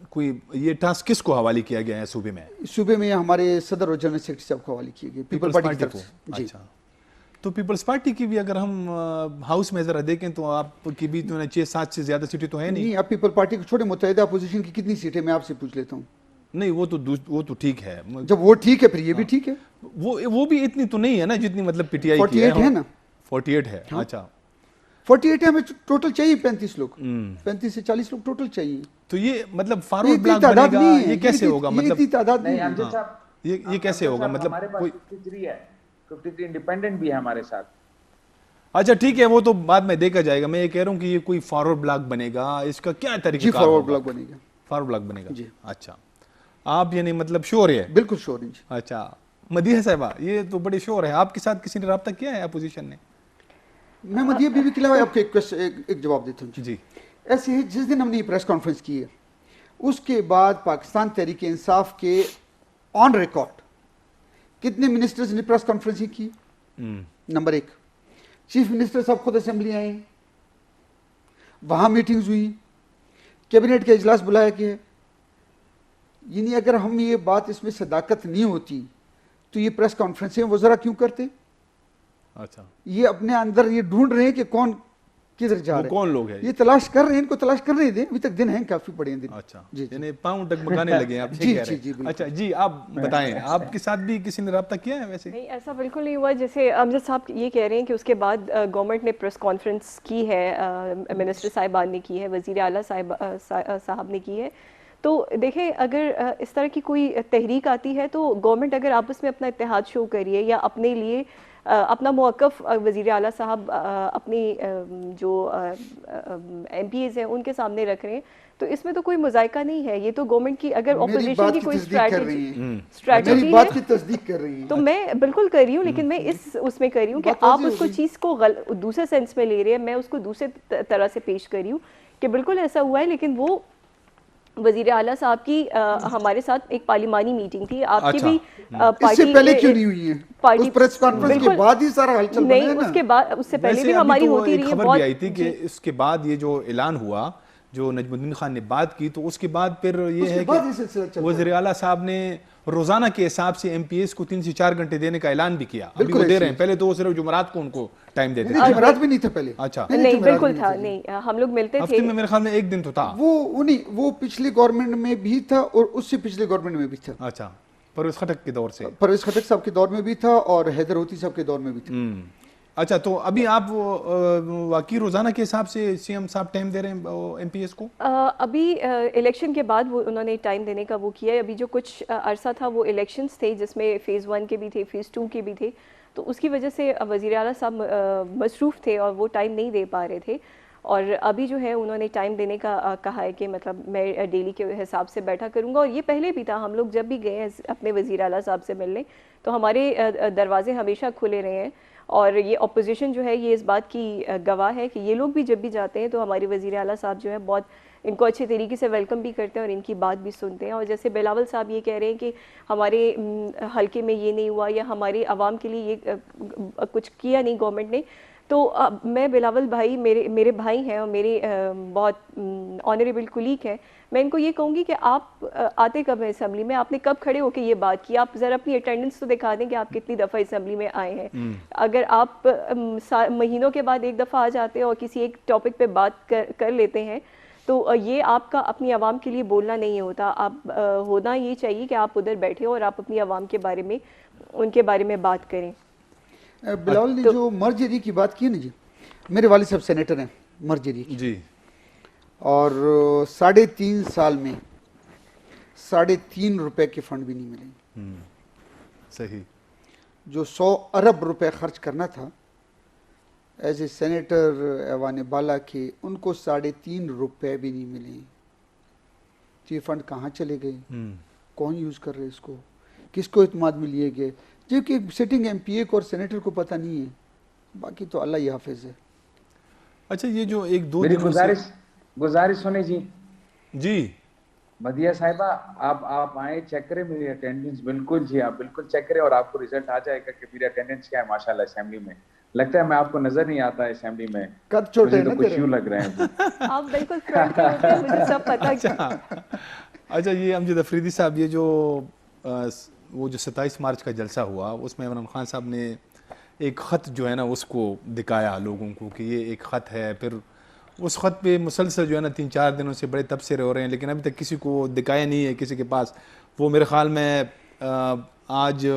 کوئی یہ ٹاسک کس کو حوالے کیا گیا ہے صوبے میں؟ صوبے میں ہمارے صدر اور جنرل سیکرٹری صاحب کو حوالے کیے گئے پیپل پارٹی کی طرف سے. جی. اچھا. تو پیپلز پارٹی کی بھی اگر ہم ہاؤس میں ذرا دیکھیں تو آپ کی بھی 6-7 سے زیادہ سیٹیں تو ہیں نہیں. آپ پیپل پارٹی کو چھوڑے, متحدہ اپوزیشن کی کتنی سیٹیں میں آپ سے پوچھ لیتا ہوں. نہیں وہ تو ٹھیک ہے, جب وہ ٹھیک ہے پھر یہ بھی ٹھیک ہے. وہ بھی اتنی تو نہیں ہے نا جتنی مطلب پی ٹی آئی کی 48 ہے نا. 48 ہے. اچھا. 48 ہمیں ٹوٹل چاہیے 35 لوگ, 35 سے 40 لوگ ٹوٹل چاہیے. تو یہ مطلب فارورڈ بلاک بنے گا, یہ کیسے ہوگا؟ مطلب یہ تعداد نہیں ہے. یہ کیسے ہوگا؟ مطلب ہمارے پاس 53 ہے, 53 انڈیپینڈنٹ بھی ہے ہمارے ساتھ. اچھا ٹھیک ہے, وہ تو بعد میں دیکھا جائے گا. میں یہ کہہ رہا ہوں کہ یہ کوئی فارورڈ بلاک بنے گا, اس کا کیا طریقہ؟ جی فارورڈ بلاک بنے گا. فارورڈ بلاک بنے گا. جی. اچھا. آپ یعنی مطلب شور ہے؟ بالکل شور ہیں. اچھا. مدیحہ صاحبہ یہ تو بڑے شور ہے, آپ کے ساتھ کسی نے رابطہ کیا ہے اپوزیشن نے؟ میں مدیحہ بی بی کے علاوہ آپ کو ایک جواب دیتا ہوں. جی. ایسے ہی جس دن ہم نے یہ پریس کانفرنس کی ہے اس کے بعد پاکستان تحریک انصاف کے آن ریکارڈ کتنے منسٹرز نے پریس کانفرنس کی؟ نمبر 1, چیف منسٹر صاحب خود اسمبلی آئے, وہاں میٹنگز ہوئی, کیبنٹ کا اجلاس بلایا گیا. یعنی اگر ہم یہ بات اس میں صداقت نہیں ہوتی تو یہ پریس کانفرنسیں وہ ذرا کیوں کرتے؟ اچھا. یہ اپنے اندر یہ ڈھونڈ رہے ہیں کہ کون کدھر جا رہے ہیں, کون لوگ ہیں, یہ تلاش کر رہے ہیں, ان کو تلاش کر رہے دیں, ابھی تک دن ہیں کافی پڑے ہیں دن. اچھا. یعنی پاؤں ڈگمگانے لگے ہیں آپ یہ کہہ رہے ہیں. اچھا جی آپ بتائیں, آپ کے ساتھ بھی کسی نے رابطہ کیا ہے ویسے؟ نہیں ایسا بالکل نہیں ہوا. جیسے امجد صاحب یہ کہہ رہے ہیں کہ اس کے بعد گورنمنٹ نے پریس کانفرنس کی ہے, منسٹر صاحبان نے کی ہے, وزیر اعلیٰ صاحب نے کی ہے. تو دیکھیں اگر اس طرح کی کوئی تحریک آتی ہے تو گورنمنٹ اگر آپس میں اپنا اتحاد شو کریے یا اپنے لیے اپنا موقف وزیر اعلیٰ صاحب اپنی جو ایم پی ایز ہیں ان کے سامنے رکھ رہے ہیں تو اس میں تو کوئی مذائقہ نہیں ہے. یہ تو گورنمنٹ کی اگر اپوزیشن کی کوئی اسٹریٹجی ہے تو میں بالکل کر رہی ہوں, لیکن میں اس میں کر رہی ہوں کہ آپ اس کو چیز کو دوسرے سینس میں لے رہے ہیں, میں اس کو دوسرے طرح سے پیش کر رہی ہوں کہ بالکل ایسا ہوا ہے. لیکن وہ وزیر اعلیٰ صاحب کی ہمارے ساتھ ایک پارلیمانی میٹنگ تھی, آپ کی بھی اس سے پہلے کیوں نہیں ہوئی ہے؟ اس پریس کانفرنس کے بعد ہی سارا ہلچل بنا ہے نا. نہیں اس کے بعد, اس سے پہلے بھی ہماری ہوتی رہی ہے. خبر بھی آئی تھی کہ اس کے بعد یہ جو اعلان ہوا, جو نجم الدین خان نے بات کی, تو اس کے بعد پھر یہ ہے کہ وزیر اعلیٰ صاحب نے روزانہ کے حساب سے ایم پی ایس کو 3 سے 4 گھنٹے دینے کا اعلان بھی کیا. ابھی وہ دے رہے ہیں, پہلے تو وہ صرف جمعرات کو ان کو ٹائم دیتے تھے. جمعرات بھی نہیں تھا پہلے. اچھا نہیں بالکل تھا نہیں, ہم لوگ ملتے تھے ہفتے میں میرے خیال میں 1 دن تو تھا. وہ پچھلی گورنمنٹ میں بھی تھا اور اس سے پچھلے گورنمنٹ میں بھی تھا. اچھا. پرویز خٹک کے دور سے, پرویز خٹک صاحب کے دور میں بھی تھا اور حیدر ہوتی صاحب کے دور میں بھی تھا. اچھا. تو ابھی آپ واقعی روزانہ کے حساب سے سی ایم صاحب ٹائم دے رہے ہیں ایم پی ایس کو؟ ابھی الیکشن کے بعد وہ انہوں نے ٹائم دینے کا وہ کیا ہے. ابھی جو کچھ عرصہ تھا وہ الیکشنز تھے جس میں فیز 1 کے بھی تھے, فیز 2 کے بھی تھے, تو اس کی وجہ سے وزیر اعلیٰ صاحب مصروف تھے اور وہ ٹائم نہیں دے پا رہے تھے. اور ابھی جو ہے انہوں نے ٹائم دینے کا کہا ہے کہ مطلب میں ڈیلی کے حساب سے بیٹھا کروں گا. اور یہ پہلے بھی تھا, ہم لوگ جب بھی گئے ہیں اپنے وزیر اعلیٰ صاحب سے ملنے تو ہمارے دروازے ہمیشہ کھلے رہے ہیں. اور یہ اپوزیشن جو ہے یہ اس بات کی گواہ ہے کہ یہ لوگ بھی جب بھی جاتے ہیں تو ہمارے وزیر اعلیٰ صاحب جو ہے بہت ان کو اچھے طریقے سے ویلکم بھی کرتے ہیں اور ان کی بات بھی سنتے ہیں. اور جیسے بلاول صاحب یہ کہہ رہے ہیں کہ ہمارے حلقے میں یہ نہیں ہوا یا ہمارے عوام کے لیے یہ کچھ کیا نہیں گورنمنٹ نے, تو میں بلاول بھائی میرے بھائی ہیں اور میرے بہت آنریبل کولیگ ہیں, میں ان کو یہ کہوں گی کہ آپ آتے کب ہیں اسمبلی میں, آپ نے کب کھڑے ہو کے یہ بات کی, آپ ذرا اپنی اٹینڈنس تو دکھا دیں کہ آپ کتنی دفعہ اسمبلی میں آئے ہیں. اگر آپ مہینوں کے بعد ایک دفعہ آ جاتے ہیں اور کسی ایک ٹاپک پہ بات کر لیتے ہیں تو یہ آپ کا اپنی عوام کے لیے بولنا نہیں ہوتا. آپ ہونا یہ چاہیے کہ آپ ادھر بیٹھے اور آپ اپنی عوام کے بارے میں ان کے بارے میں بات کریں. بلاول نے جو مرجری کی بات کی ہے نا جی، میرے والد صاحب سینیٹر ہیں مرجری کی، جی، اور 3.5 سال میں 3.5 روپے کے فنڈ بھی نہیں ملے. صحیح. جو 100 ارب روپے خرچ کرنا تھا ایز اے سینیٹر ایوان بالا کے، ان کو 3.5 روپے بھی نہیں ملے. تو یہ فنڈ کہاں چلے گئے؟ کون یوز کر رہے اس کو؟ کس کو اعتماد میں لیے گئے؟ جبکہ سٹنگ ایم پی اے کو اور سینیٹر کو پتہ نہیں ہے. باقی تو اللہ ہی حافظ ہے. اچھا، یہ جو 1-2 میری دنوں سے گزارش سنیں جی. جی مدیہ صاحبہ، آپ آئیں، چیک کریں میری اٹینڈنس. بالکل جی، آپ بالکل چیک کریں اور آپ کو ریزلٹ آ جائے گا کہ میری اٹینڈنس کیا ہے. ماشاءاللہ اسمبلی میں لگتا ہے میں آپ کو نظر نہیں آتا ہے اسمبلی میں. قد چھوٹے مجھے ہیں تو نا کچھ تیرے. یوں لگ رہے ہیں. آپ بالکل فرنٹ پہ ہوتے ہیں، مجھے سب پتہ. اچھا، یہ امجد افریدی صاحب، یہ جو وہ جو 27 مارچ کا جلسہ ہوا اس میں عمران خان صاحب نے ایک خط جو ہے نا اس کو دکھایا لوگوں کو کہ یہ ایک خط ہے. پھر اس خط پہ مسلسل جو ہے نا 3-4 دنوں سے بڑے تبصرے ہو رہے ہیں، لیکن ابھی تک کسی کو دکھایا نہیں ہے کسی کے پاس. وہ میرے خیال میں آج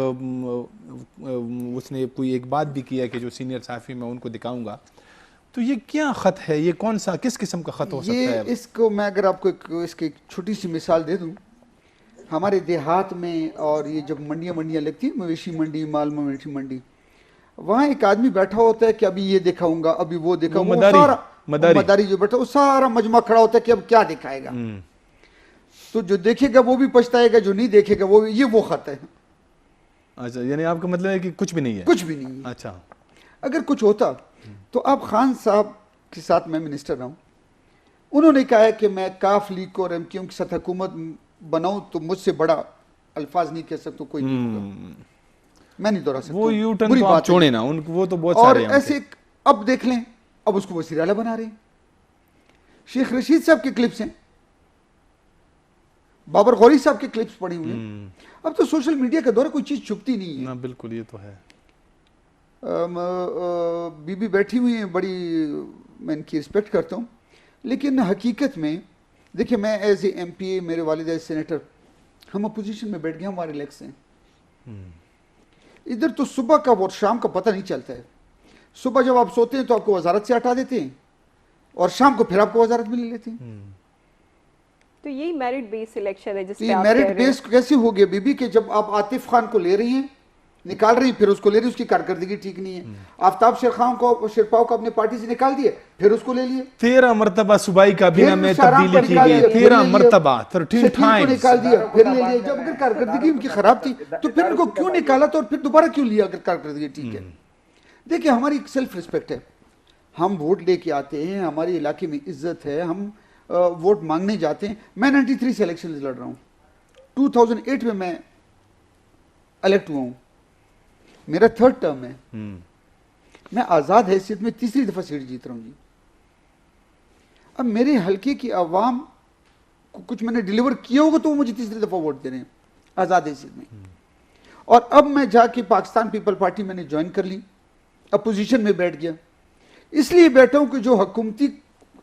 اس نے کوئی ایک بات بھی کیا کہ جو سینئر صحافی میں ان کو دکھاؤں گا. تو یہ کیا خط ہے؟ یہ کون سا، کس قسم کا خط ہو سکتا ہے؟ یہ اس کو میں اگر آپ کو اس کی ایک چھوٹی سی مثال دے دوں، ہمارے دیہات میں اور یہ جب منڈیاں لگتی ہیں، مویشی منڈی، مال مویشی منڈی، وہاں ایک آدمی بیٹھا ہوتا ہے کہ ابھی یہ دکھاؤں گا، ابھی وہ دکھاؤں گا. سارا مداری جو بیٹھا، وہ سارا مجمع کھڑا ہوتا ہے کہ اب کیا دکھائے گا. تو جو دیکھے گا وہ بھی پچھتائے گا، جو نہیں دیکھے گا وہ. یہ وہ خط ہے. اچھا، یعنی آپ کا مطلب ہے کہ کچھ بھی نہیں ہے؟ کچھ بھی نہیں ہے. اچھا، اگر کچھ ہوتا تو آپ خان صاحب کے ساتھ میں منسٹر رہا ہوں، انہوں نے کہا ہے کہ میں کاف لیگ کو اور ایم کیو ایم کے ساتھ حکومت بناؤں تو مجھ سے بڑا الفاظ نہیں کہہ سکتا کوئی نہیں ہوگا. میں نہیں دہرا سکتا. وہ یو ٹرن تو آپ چھوڑیں نا، وہ تو بہت اور سارے ہیں. ایسے اب دیکھ لیں، اب اس کو وزیر اعلیٰ بنا رہے ہیں. شیخ رشید صاحب کے کلپس ہیں، بابر غوری صاحب کے کلپس پڑے ہوئے ہیں. اب تو سوشل میڈیا کا دور ہے، کوئی چیز چھپتی نہیں ہے. بالکل، یہ تو ہے. بی بی بیٹھی ہوئی ہیں، بڑی میں ان کی رسپیکٹ کرتا ہوں، لیکن حقیقت میں دیکھیں، میں ایز اے ایم پی اے، میرے والد ایز سینیٹر، ہم اپوزیشن میں بیٹھ گئے، ہمارے لیکس ہیں. ادھر تو صبح کا اور شام کا پتہ نہیں چلتا ہے. صبح جب آپ سوتے ہیں تو آپ کو وزارت سے ہٹا دیتے ہیں، اور شام کو پھر آپ کو وزارت میں لے لیتے ہیں. تو یہی میرٹ بیس سلیکشن ہے جس پہ یہ آپ کہہ میرٹ رہے ہیں. بیس کیسے ہو گیا بی بی کہ جب آپ عاطف خان کو لے رہی ہیں، نکال رہی ہیں، پھر اس کو لے رہی، اس کی کارکردگی ٹھیک نہیں ہے. آفتاب شیرخان کو، شیرپاؤ کو اپنے پارٹی سے نکال دیے، پھر اس کو لے لیے. 13 مرتبہ صوبائی کابینہ میں تبدیلی کی گئی. 13 مرتبہ، 13 کو ٹائمز. نکال دیا، پھر لے لیا. جب اگر کارکردگی ان کی خراب تھی تو پھر ان کو کیوں نکالا تھا اور پھر دوبارہ کیوں لیا اگر کارکردگی ٹھیک ہے؟ دیکھیں، ہماری ایک سیلف رسپیکٹ ہے. ہم ووٹ لے کے آتے ہیں، ہمارے علاقے میں عزت ہے، ہم ووٹ مانگنے جاتے ہیں. میں 93 سے الیکشن لڑ رہا ہوں. 2008 میں الیکٹ ہوا ہوں، میرا 3rd ٹرم ہے. میں آزاد حیثیت میں 3ری دفعہ سیٹ جیت رہا ہوں جی. اب میرے حلقے کی عوام کو کچھ میں نے ڈیلیور کیا ہوگا تو وہ مجھے 3ری دفعہ ووٹ دے رہے ہیں آزاد حیثیت میں. اور اب میں جا کے پاکستان پیپل پارٹی میں نے جوائن کر لی، اپوزیشن میں بیٹھ گیا. اس لیے بیٹھا ہوں کہ جو حکومتی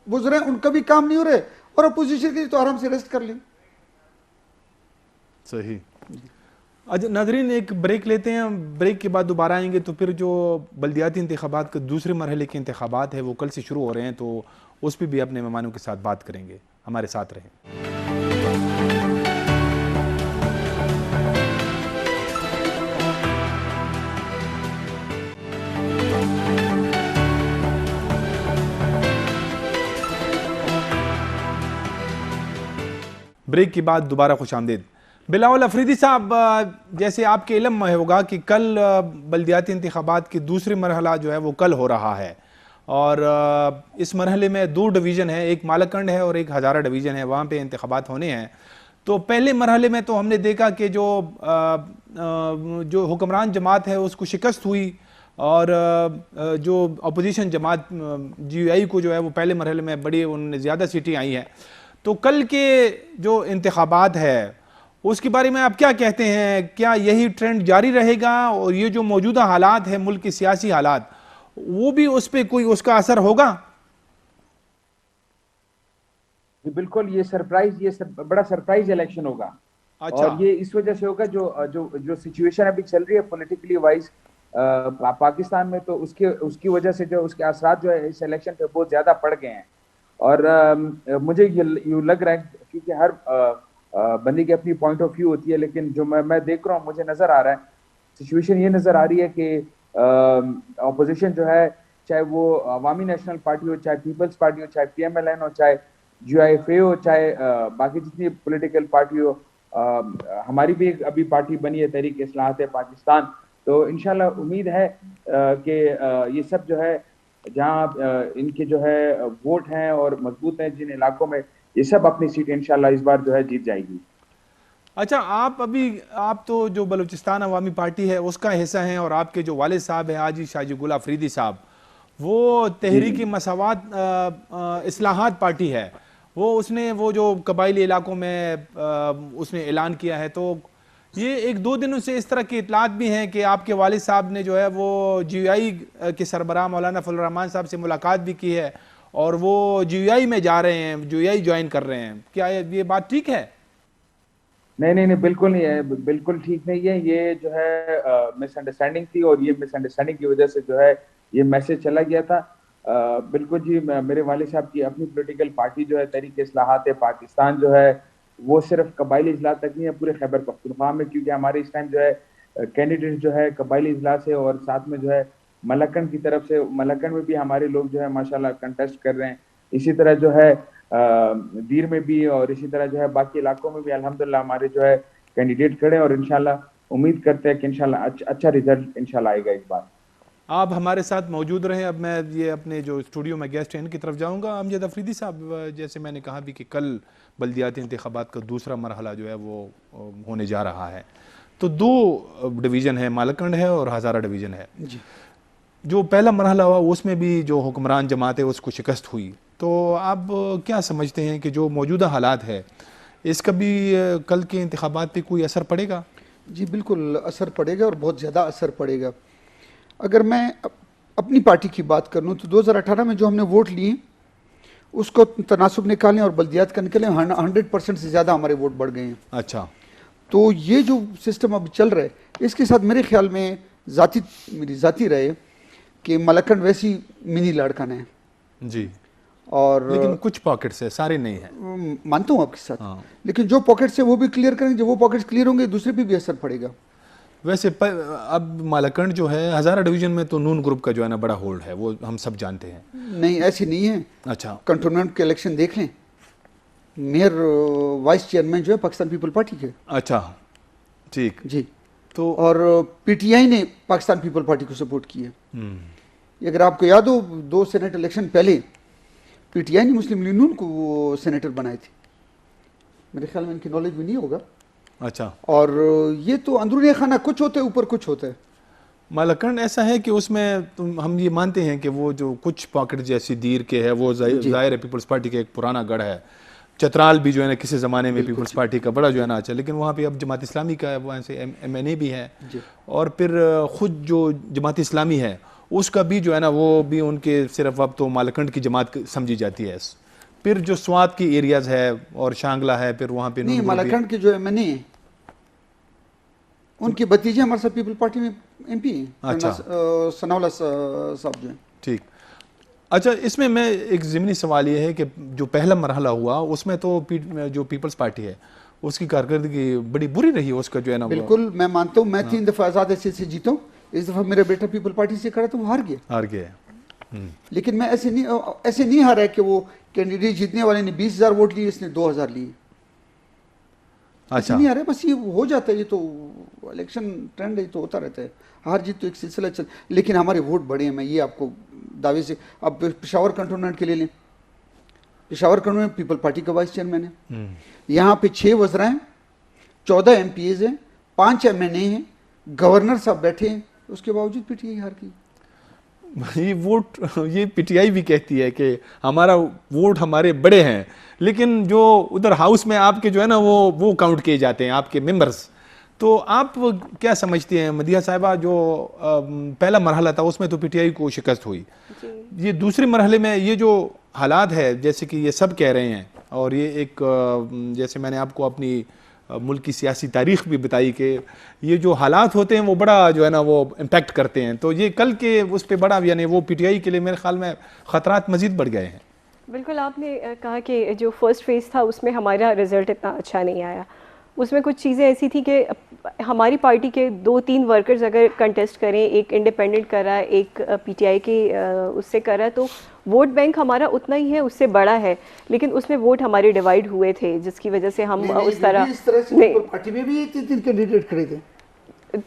وزرا ہیں ان کا بھی کام نہیں ہو رہا ہے، اور اپوزیشن کے لیے تو آرام سے ریسٹ کر لیں. صحیح. ناظرین، ایک بریک لیتے ہیں. بریک کے بعد دوبارہ آئیں گے تو پھر جو بلدیاتی انتخابات کے دوسرے مرحلے کے انتخابات ہیں وہ کل سے شروع ہو رہے ہیں، تو اس پہ بھی اپنے مہمانوں کے ساتھ بات کریں گے. ہمارے ساتھ رہیں. بریک کے بعد دوبارہ خوش آمدید. بلاول افریدی صاحب، جیسے آپ کے علم میں ہوگا کہ کل بلدیاتی انتخابات کی دوسری مرحلہ جو ہے وہ کل ہو رہا ہے، اور اس مرحلے میں 2 ڈویژن ہیں، ایک مالکنڈ ہے اور ایک ہزارہ ڈویژن ہے. وہاں پہ انتخابات ہونے ہیں. تو پہلے مرحلے میں تو ہم نے دیکھا کہ جو حکمران جماعت ہے اس کو شکست ہوئی، اور جو اپوزیشن جماعت جی یو آئی کو جو ہے وہ پہلے مرحلے میں بڑی انہوں نے زیادہ سیٹیں آئی ہیں. تو کل کے جو انتخابات ہے اس کے بارے میں آپ کیا کہتے ہیں؟ کیا یہی ٹرینڈ جاری رہے گا، اور یہ جو موجودہ حالات ہیں، ملک کے سیاسی حالات، وہ بھی اس پہ کوئی اس کا اثر ہوگا؟ بالکل، یہ بڑا سرپرائز الیکشن ہوگا. اور یہ اس وجہ سے ہوگا جو سچویشن ابھی چل رہی ہے پولیٹیکلی وائز، پاکستان میں، تو اس کی وجہ سے جو اس کے اثرات جو ہے اس الیکشن پہ بہت زیادہ پڑ گئے ہیں. اور مجھے یہ لگ رہا ہے، کیونکہ ہر بندے کی اپنی پوائنٹ آف ویو ہوتی ہے، لیکن جو میں دیکھ رہا ہوں، مجھے نظر آ رہا ہے، سچویشن یہ نظر آ رہی ہے کہ اپوزیشن جو ہے، چاہے وہ عوامی نیشنل پارٹی ہو، چاہے پیپلز پارٹی ہو، چاہے پی ایم ایل این ہو، چاہے جی آئی ایف اے ہو، چاہے باقی جتنی پولیٹیکل پارٹی ہو، ہماری بھی ایک ابھی پارٹی بنی ہے تحریک اصلاحات پاکستان. تو انشاءاللہ امید ہے کہ یہ سب جو ہے، جہاں ان کے جو ہے ووٹ ہیں اور مضبوط ہیں جن علاقوں میں، یہ سب اپنی سیٹ انشاءاللہ اس بار جو ہے جیت جائے گی. اچھا، آپ تو جو بلوچستان عوامی پارٹی ہے اس کا حصہ ہیں، اور آپ کے جو والد صاحب ہیں حاجی شاجی گل افریدی صاحب، وہ تحریک مساوات اصلاحات پارٹی ہے. اس نے وہ جو قبائلی علاقوں میں اس نے اعلان کیا ہے. تو یہ ایک دو دنوں سے اس طرح کی اطلاعات بھی ہیں کہ آپ کے والد صاحب نے جو ہے وہ جی آئی کے سربراہ مولانا فضل الرحمان صاحب سے ملاقات بھی کی ہے، اور وہ جی آئی میں جا رہے ہیں، جی آئی جوائن کر رہے ہیں. کیا یہ بات ٹھیک ہے؟ نہیں، بالکل نہیں ہے، بالکل ٹھیک نہیں ہے. یہ جو ہے مس انڈرسٹینڈنگ تھی، اور یہ مس انڈرسٹینڈنگ کی وجہ سے جو ہے یہ میسج چلا گیا تھا. بالکل جی، میرے والد صاحب کی اپنی پولیٹیکل پارٹی جو ہے تحریک اصلاحات پاکستان جو ہے، وہ صرف قبائلی اضلاع تک نہیں ہے، پورے خیبر پختونخوا میں، کیونکہ ہمارے اس ٹائم جو ہے کینڈیڈیٹ جو ہے قبائلی اضلاع سے، اور ساتھ میں جو ہے ملکن کی طرف سے، ملکن میں بھی ہمارے لوگ جو ہے ماشاءاللہ کنٹیسٹ کر رہے ہیں. اسی طرح جو ہے دیر میں بھی، اور اسی طرح جو ہے باقی علاقوں میں بھی الحمدللہ ہمارے جو ہے کینڈیڈیٹ کھڑے ہیں، اور انشاءاللہ امید کرتے ہیں کہ انشاءاللہ اچھا ریزلٹ انشاءاللہ آئے گا اس بار. آپ ہمارے ساتھ موجود رہیں. اب میں یہ اپنے جو اسٹوڈیو میں گیسٹ ہیں ان کی طرف جاؤں گا. امجد افریدی صاحب، جیسے میں نے کہا بھی کہ کل بلدیاتی انتخابات کا دوسرا مرحلہ جو ہے وہ ہونے جا رہا ہے. تو دو ڈویژن ہے، مالکنڈ ہے اور ہزارہ ڈویژن ہے. جو پہلا مرحلہ ہوا اس میں بھی جو حکمران جماعت ہے اس کو شکست ہوئی. تو آپ کیا سمجھتے ہیں کہ جو موجودہ حالات ہے اس کا بھی کل کے انتخابات پہ کوئی اثر پڑے گا؟ جی بالکل اثر پڑے گا، اور بہت زیادہ اثر پڑے گا. اگر میں اپنی پارٹی کی بات کر لوں تو 2018 میں جو ہم نے ووٹ لیے اس کو تناسب نکالیں اور بلدیات کا نکلیں، 100% سے زیادہ ہمارے ووٹ بڑھ گئے ہیں. اچھا. تو یہ جو سسٹم اب چل رہا ہے اس کے ساتھ میرے خیال میں میری ذاتی رائے کہ ملکنڈ ویسی منی لاڑکانہ ہے. جی. اور لیکن کچھ پاکٹس ہے، سارے نہیں ہیں. مانتا ہوں آپ کے ساتھ، لیکن جو پاکٹس ہیں وہ بھی کلیئر کریں. جب وہ پاکٹس کلیئر ہوں گے دوسرے پہ بھی اثر پڑے گا. ویسے اب مالکنڈ جو ہے ہزارہ ڈویژن میں تو نون گروپ کا جو ہے نا بڑا ہولڈ ہے، وہ ہم سب جانتے ہیں. نہیں ایسی نہیں ہے. اچھا. کنٹونمنٹ کے الیکشن دیکھ لیں، میئر وائس چیئرمین جو ہے پاکستان پیپل پارٹی کے. اچھا ٹھیک. جی. تو اور پی ٹی آئی نے پاکستان پیپل پارٹی کو سپورٹ کیا. اگر آپ کو یاد ہو 2 سینٹ الیکشن پہلے پی ٹی آئی نے مسلم لیگ نون کو وہ سینیٹر بنائے تھے. میرے خیال میں ان کی نالج بھی نہیں ہوگا. اچھا. اور یہ تو اندرونی خانہ کچھ ہوتا ہے، اوپر کچھ ہوتا ہے. مالکنڈ ایسا ہے کہ اس میں ہم یہ مانتے ہیں کہ وہ جو کچھ پاکٹ جیسی دیر کے ہے وہ ظاہر ہے پیپلز پارٹی کا ایک پرانا گڑھ ہے. چترال بھی جو ہے نا کسی زمانے میں پیپلز پارٹی کا بڑا جو ہے نا اچھا، لیکن وہاں پہ اب جماعت اسلامی کا ہے، وہاں سے ایم این اے بھی ہے. اور پھر خود جو جماعت اسلامی ہے اس کا بھی جو ہے نا وہ بھی ان کے صرف اب تو مالکنڈ کی جماعت سمجھی جاتی ہے. پھر جو سوات کی ایریاز ہے اور شانگلہ ہے، پھر وہاں پہ نہیں مالکنڈ کے جو ایم این اے ان کے بھتیجے ہمارے ساتھ پیپل پارٹی میں ایم پی ہیں. اچھا. ثناءاللہ صاحب جو ہیں. ٹھیک. اچھا، اس میں ایک ضمنی سوال یہ ہے کہ جو پہلا مرحلہ ہوا اس میں تو جو پیپلز پارٹی ہے اس کی کارکردگی بڑی بری رہی ہے. اس کا جو ہے نا بالکل میں مانتا ہوں. میں 3 دفعہ آزاد حیثیت سے جیتا ہوں. اس دفعہ میرا بیٹا پیپل پارٹی سے کھڑا تو وہ ہار گیا. لیکن میں ایسے نہیں ہارا ہے کہ وہ کینڈیڈیٹ جیتنے والے نے 20,000 ووٹ لیے، اس نے 2,000 لیے. ایسے نہیں ہارا ہے، بس یہ ہو جاتا ہے. یہ تو الیکشن ٹرینڈ ہے، تو ہوتا رہتا ہے. ہار جیت تو ایک سلسلہ چل، لیکن ہمارے ووٹ بڑے ہیں. میں یہ آپ کو دعوے سے، اب پشاور کنٹونمنٹ کے لے لیں. پشاور کنٹونمنٹ پیپل پارٹی کا وائس چیئرمین ہے. یہاں پہ 6 وزراء ہیں، 14 ایم پی ایز ہیں، 5 ایم این اے ہیں، گورنر صاحب بیٹھے ہیں. اس کے باوجود پی ٹی آئی ہار گئی. یہ ووٹ، یہ پی ٹی آئی بھی کہتی ہے کہ ہمارا ووٹ ہمارے بڑے ہیں، لیکن جو ادھر ہاؤس میں آپ کے جو ہے نا وہ کاؤنٹ کیے جاتے ہیں آپ کے ممبرز. تو آپ کیا سمجھتے ہیں مدیحہ صاحبہ، جو پہلا مرحلہ تھا اس میں تو پی ٹی آئی کو شکست ہوئی، یہ دوسرے مرحلے میں یہ جو حالات ہے جیسے کہ یہ سب کہہ رہے ہیں، اور یہ ایک جیسے میں نے آپ کو اپنی ملک کی سیاسی تاریخ بھی بتائی کہ یہ جو حالات ہوتے ہیں وہ بڑا جو ہے نا وہ امپیکٹ کرتے ہیں. تو یہ کل کے اس پہ بڑا یعنی وہ پی ٹی آئی کے لیے میرے خیال میں خطرات مزید بڑھ گئے ہیں. بالکل آپ نے کہا کہ جو فرسٹ فیز تھا اس میں ہمارا رزلٹ اتنا اچھا نہیں آیا. اس میں کچھ چیزیں ایسی تھیں کہ ہماری پارٹی کے 2-3 ورکرز اگر کنٹیسٹ کریں, ایک انڈیپینڈنٹ کر رہا ہے, ایک پی ٹی آئی کے اس سے کر رہا ہے, تو ووٹ بینک ہمارا اتنا ہی ہے, اس سے بڑا ہے, لیکن اس میں ووٹ ہمارے ڈیوائڈ ہوئے تھے جس کی وجہ سے ہم اس طرح پارٹی میں بھی 3 کینڈیڈیٹ کھڑے تھے.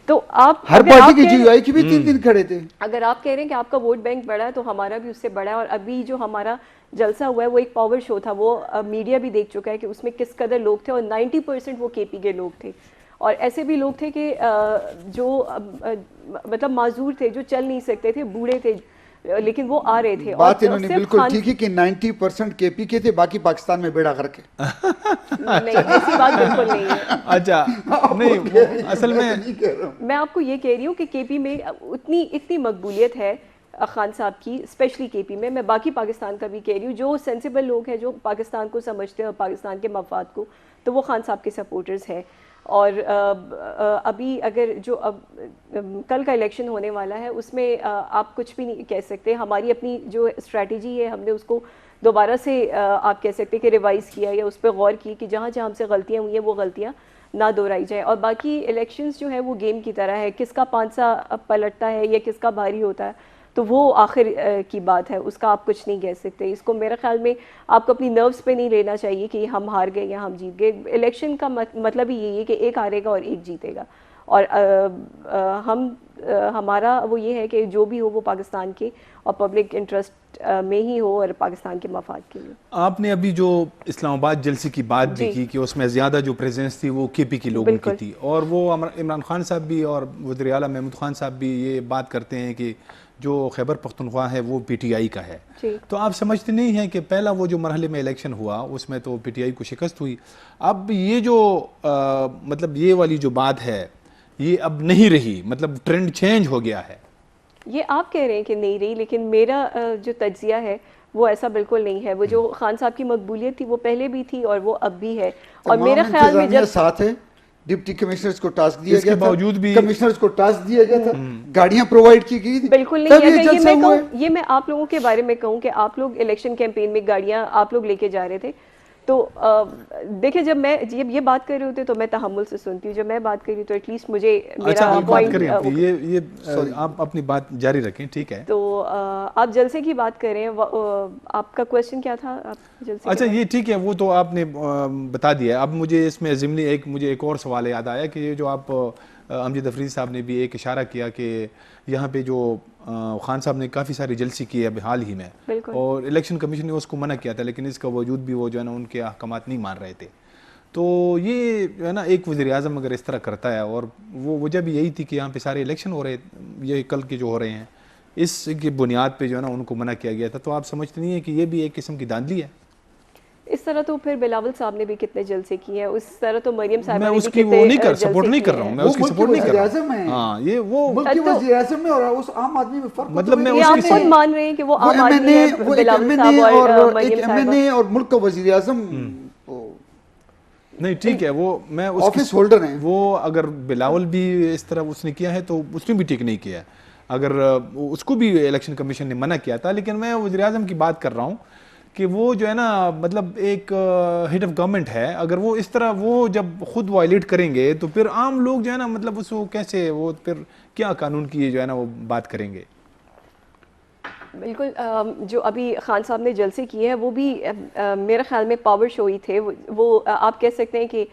تو آپ ہر پارٹی کے جی آئی کی بھی 3 کھڑے تھے. اگر آپ کہہ رہے ہیں کہ آپ کا ووٹ بینک بڑا ہے تو ہمارا بھی اس سے بڑا ہے. اور ابھی جو ہمارا جلسہ ہوا ہے وہ ایک پاور شو تھا, وہ میڈیا بھی دیکھ چکا ہے کہ اس میں کس قدر لوگ تھے, اور 90% وہ کے پی کے لوگ تھے. اور ایسے بھی لوگ تھے کہ جو مطلب معذور تھے, جو چل نہیں سکتے تھے, بوڑھے تھے, لیکن وہ آ رہے تھے. بات انہوں نے بالکل ٹھیک ہے کہ 90% کے پی کے تھے, باقی پاکستان میں بیڑا غرق ہے. نہیں, ایسی بات بالکل نہیں ہے. اچھا نہیں, اصل میں آپ کو یہ کہہ رہی ہوں کہ کے پی میں اتنی مقبولیت ہے خان صاحب کی, اسپیشلی کے پی میں باقی پاکستان کا بھی کہہ رہی ہوں, جو سینسیبل لوگ ہیں, جو پاکستان کو سمجھتے ہیں اور پاکستان کے مفاد کو, تو وہ خان صاحب کے سپورٹرز ہیں. اور ابھی اگر جو اب کل کا الیکشن ہونے والا ہے اس میں آپ کچھ بھی نہیں کہہ سکتے. ہماری اپنی جو اسٹریٹجی ہے, ہم نے اس کو دوبارہ سے آپ کہہ سکتے کہ ریوائز کیا, یا اس پہ غور کی کہ جہاں جہاں ہم سے غلطیاں ہوئی ہیں وہ غلطیاں نہ دہرائی جائیں. اور باقی الیکشنز جو ہے وہ گیم کی طرح ہے, کس کا پانسا پلٹتا ہے یا کس کا بھاری ہوتا ہے تو وہ آخر کی بات ہے, اس کا آپ کچھ نہیں کہہ سکتے. اس کو میرے خیال میں آپ کو اپنی نروس پہ نہیں لینا چاہیے کہ ہم ہار گئے یا ہم جیت گئے. الیکشن کا مطلب ہی یہی ہے کہ ایک ہارے گا اور ایک جیتے گا, اور ہمارا وہ یہ ہے کہ جو بھی ہو وہ پاکستان کے اور پبلک انٹرسٹ میں ہی ہو اور پاکستان کے مفاد کے لیے. آپ نے ابھی جو اسلام آباد جلسے کی بات بھی کی کہ اس میں زیادہ جو پریزنس تھی وہ کے پی کے لوگوں کی تھی, اور وہ عمران خان صاحب بھی اور وزیر اعلیٰ محمود خان صاحب بھی یہ بات کرتے ہیں کہ جو خیبر پختونخوا ہے وہ پی ٹی آئی کا ہے. تو آپ سمجھتے نہیں ہیں کہ پہلا وہ جو مرحلے میں الیکشن ہوا اس میں تو پی ٹی آئی کو شکست ہوئی, اب یہ جو مطلب یہ والی جو بات ہے یہ اب نہیں رہی, مطلب ٹرینڈ چینج ہو گیا ہے؟ یہ آپ کہہ رہے ہیں کہ نہیں رہی, لیکن میرا جو تجزیہ ہے وہ ایسا بالکل نہیں ہے. وہ جو خان صاحب کی مقبولیت تھی وہ پہلے بھی تھی اور وہ اب بھی ہے. اور میرے خیال میں جب ساتھ ہے, ڈپٹی کمشنرز کو ٹاسک دیا گیا تھا, باوجود بھی کمشنرز کو ٹاسک دیا گیا تھا, گاڑیاں پرووائڈ کی گئی تھی. بالکل نہیں کیا گیا. یہ میں آپ لوگوں کے بارے میں کہوں کہ آپ لوگ الیکشن کیمپین میں گاڑیاں آپ لوگ لے کے جا رہے تھے. تو دیکھیں جب میں یہ بات کر رہے ہوتے تو میں تحمل سے سنتی ہوں, جب میں بات کر رہی ہوں تو ایٹ لیسٹ مجھے میرا پوائنٹ. یہ آپ اپنی بات جاری رکھیں, ٹھیک ہے. تو آپ جلسے کی بات کر رہے ہیں, آپ کا کویشچن کیا تھا؟ اچھا یہ ٹھیک ہے, وہ تو آپ نے بتا دیا. اب مجھے اس میں ضمنی مجھے ایک اور سوال یاد آیا کہ یہ جو آپ امجد افریدی صاحب نے بھی ایک اشارہ کیا کہ یہاں پہ جو خان صاحب نے کافی ساری جلسی کی ہے اب حال ہی میں, اور الیکشن کمیشن نے اس کو منع کیا تھا, لیکن اس کا وجود بھی وہ جو ہے نا ان کے احکامات نہیں مان رہے تھے. تو یہ جو ہے نا ایک وزیر اعظم اگر اس طرح کرتا ہے, اور وہ وجہ بھی یہی تھی کہ یہاں پہ سارے الیکشن ہو رہے, یہ کل کے جو ہو رہے ہیں, اس کی بنیاد پہ جو ہے نا ان کو منع کیا گیا تھا. تو آپ سمجھتے نہیں ہیں کہ یہ بھی ایک قسم کی دھاندلی ہے؟ اس طرح تو پھر بلاول صاحب نے بھی کتنے جلسے کیے ہیں, اس طرح تو مریم صاحبہ میں نے اس بھی کی کتنے وہ نہیں کر جلسے سپورٹ نہیں کر رہا ہوں, میں اس کی سپورٹ نہیں کر رہا ہوں. ہاں یہ وہ ملک کے وزیر اعظم میں اور اس عام آدمی میں فرق, مطلب میں یہ آپ خود مان رہے ہیں کہ وہ عام آدمی ہے بلاول صاحب اور مریم صاحبہ, اور ملک کا وزیر اعظم نہیں ٹھیک ہے, وہ میں آفس ہولڈر ہیں. وہ اگر بلاول بھی اس طرح اس نے کیا ہے تو اس نے بھی ٹھیک نہیں کیا ہے, اگر اس کو بھی الیکشن کمیشن نے منع کیا تھا. لیکن میں وزیر اعظم کی بات کر رہا ہوں کہ وہ جو ہے نا مطلب ایک ہیڈ آف گورنمنٹ ہے, اگر وہ اس طرح وہ جب خود وائلیٹ کریں گے تو پھر عام لوگ جو ہے نا مطلب اس کو کیسے, وہ پھر کیا قانون کی جو ہے نا وہ بات کریں گے؟ بالکل. جو ابھی خان صاحب نے جلسے کیے ہیں وہ بھی میرے خیال میں پاور شو ہی تھے. وہ آپ کہہ سکتے ہیں کہ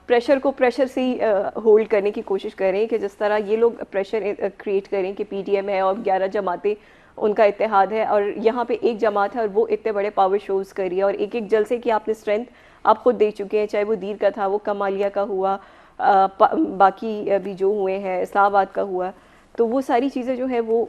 پریشر کو پریشر سے ہی ہولڈ کرنے کی کوشش کریں, کہ جس طرح یہ لوگ پریشر کریٹ کریں کہ پی ٹی ایم ہے اور 11 جماعتیں ان کا اتحاد ہے, اور یہاں پہ ایک جماعت ہے اور وہ اتنے بڑے پاور شوز کر رہی ہے, اور ایک ایک جلسے کی آپ نے اسٹرینتھ آپ خود دیکھ چکے ہیں, چاہے وہ دیر کا تھا, وہ کمالیہ کا ہوا, باقی بھی جو ہوئے ہیں, اسلام آباد کا ہوا. تو وہ ساری چیزیں جو ہے وہ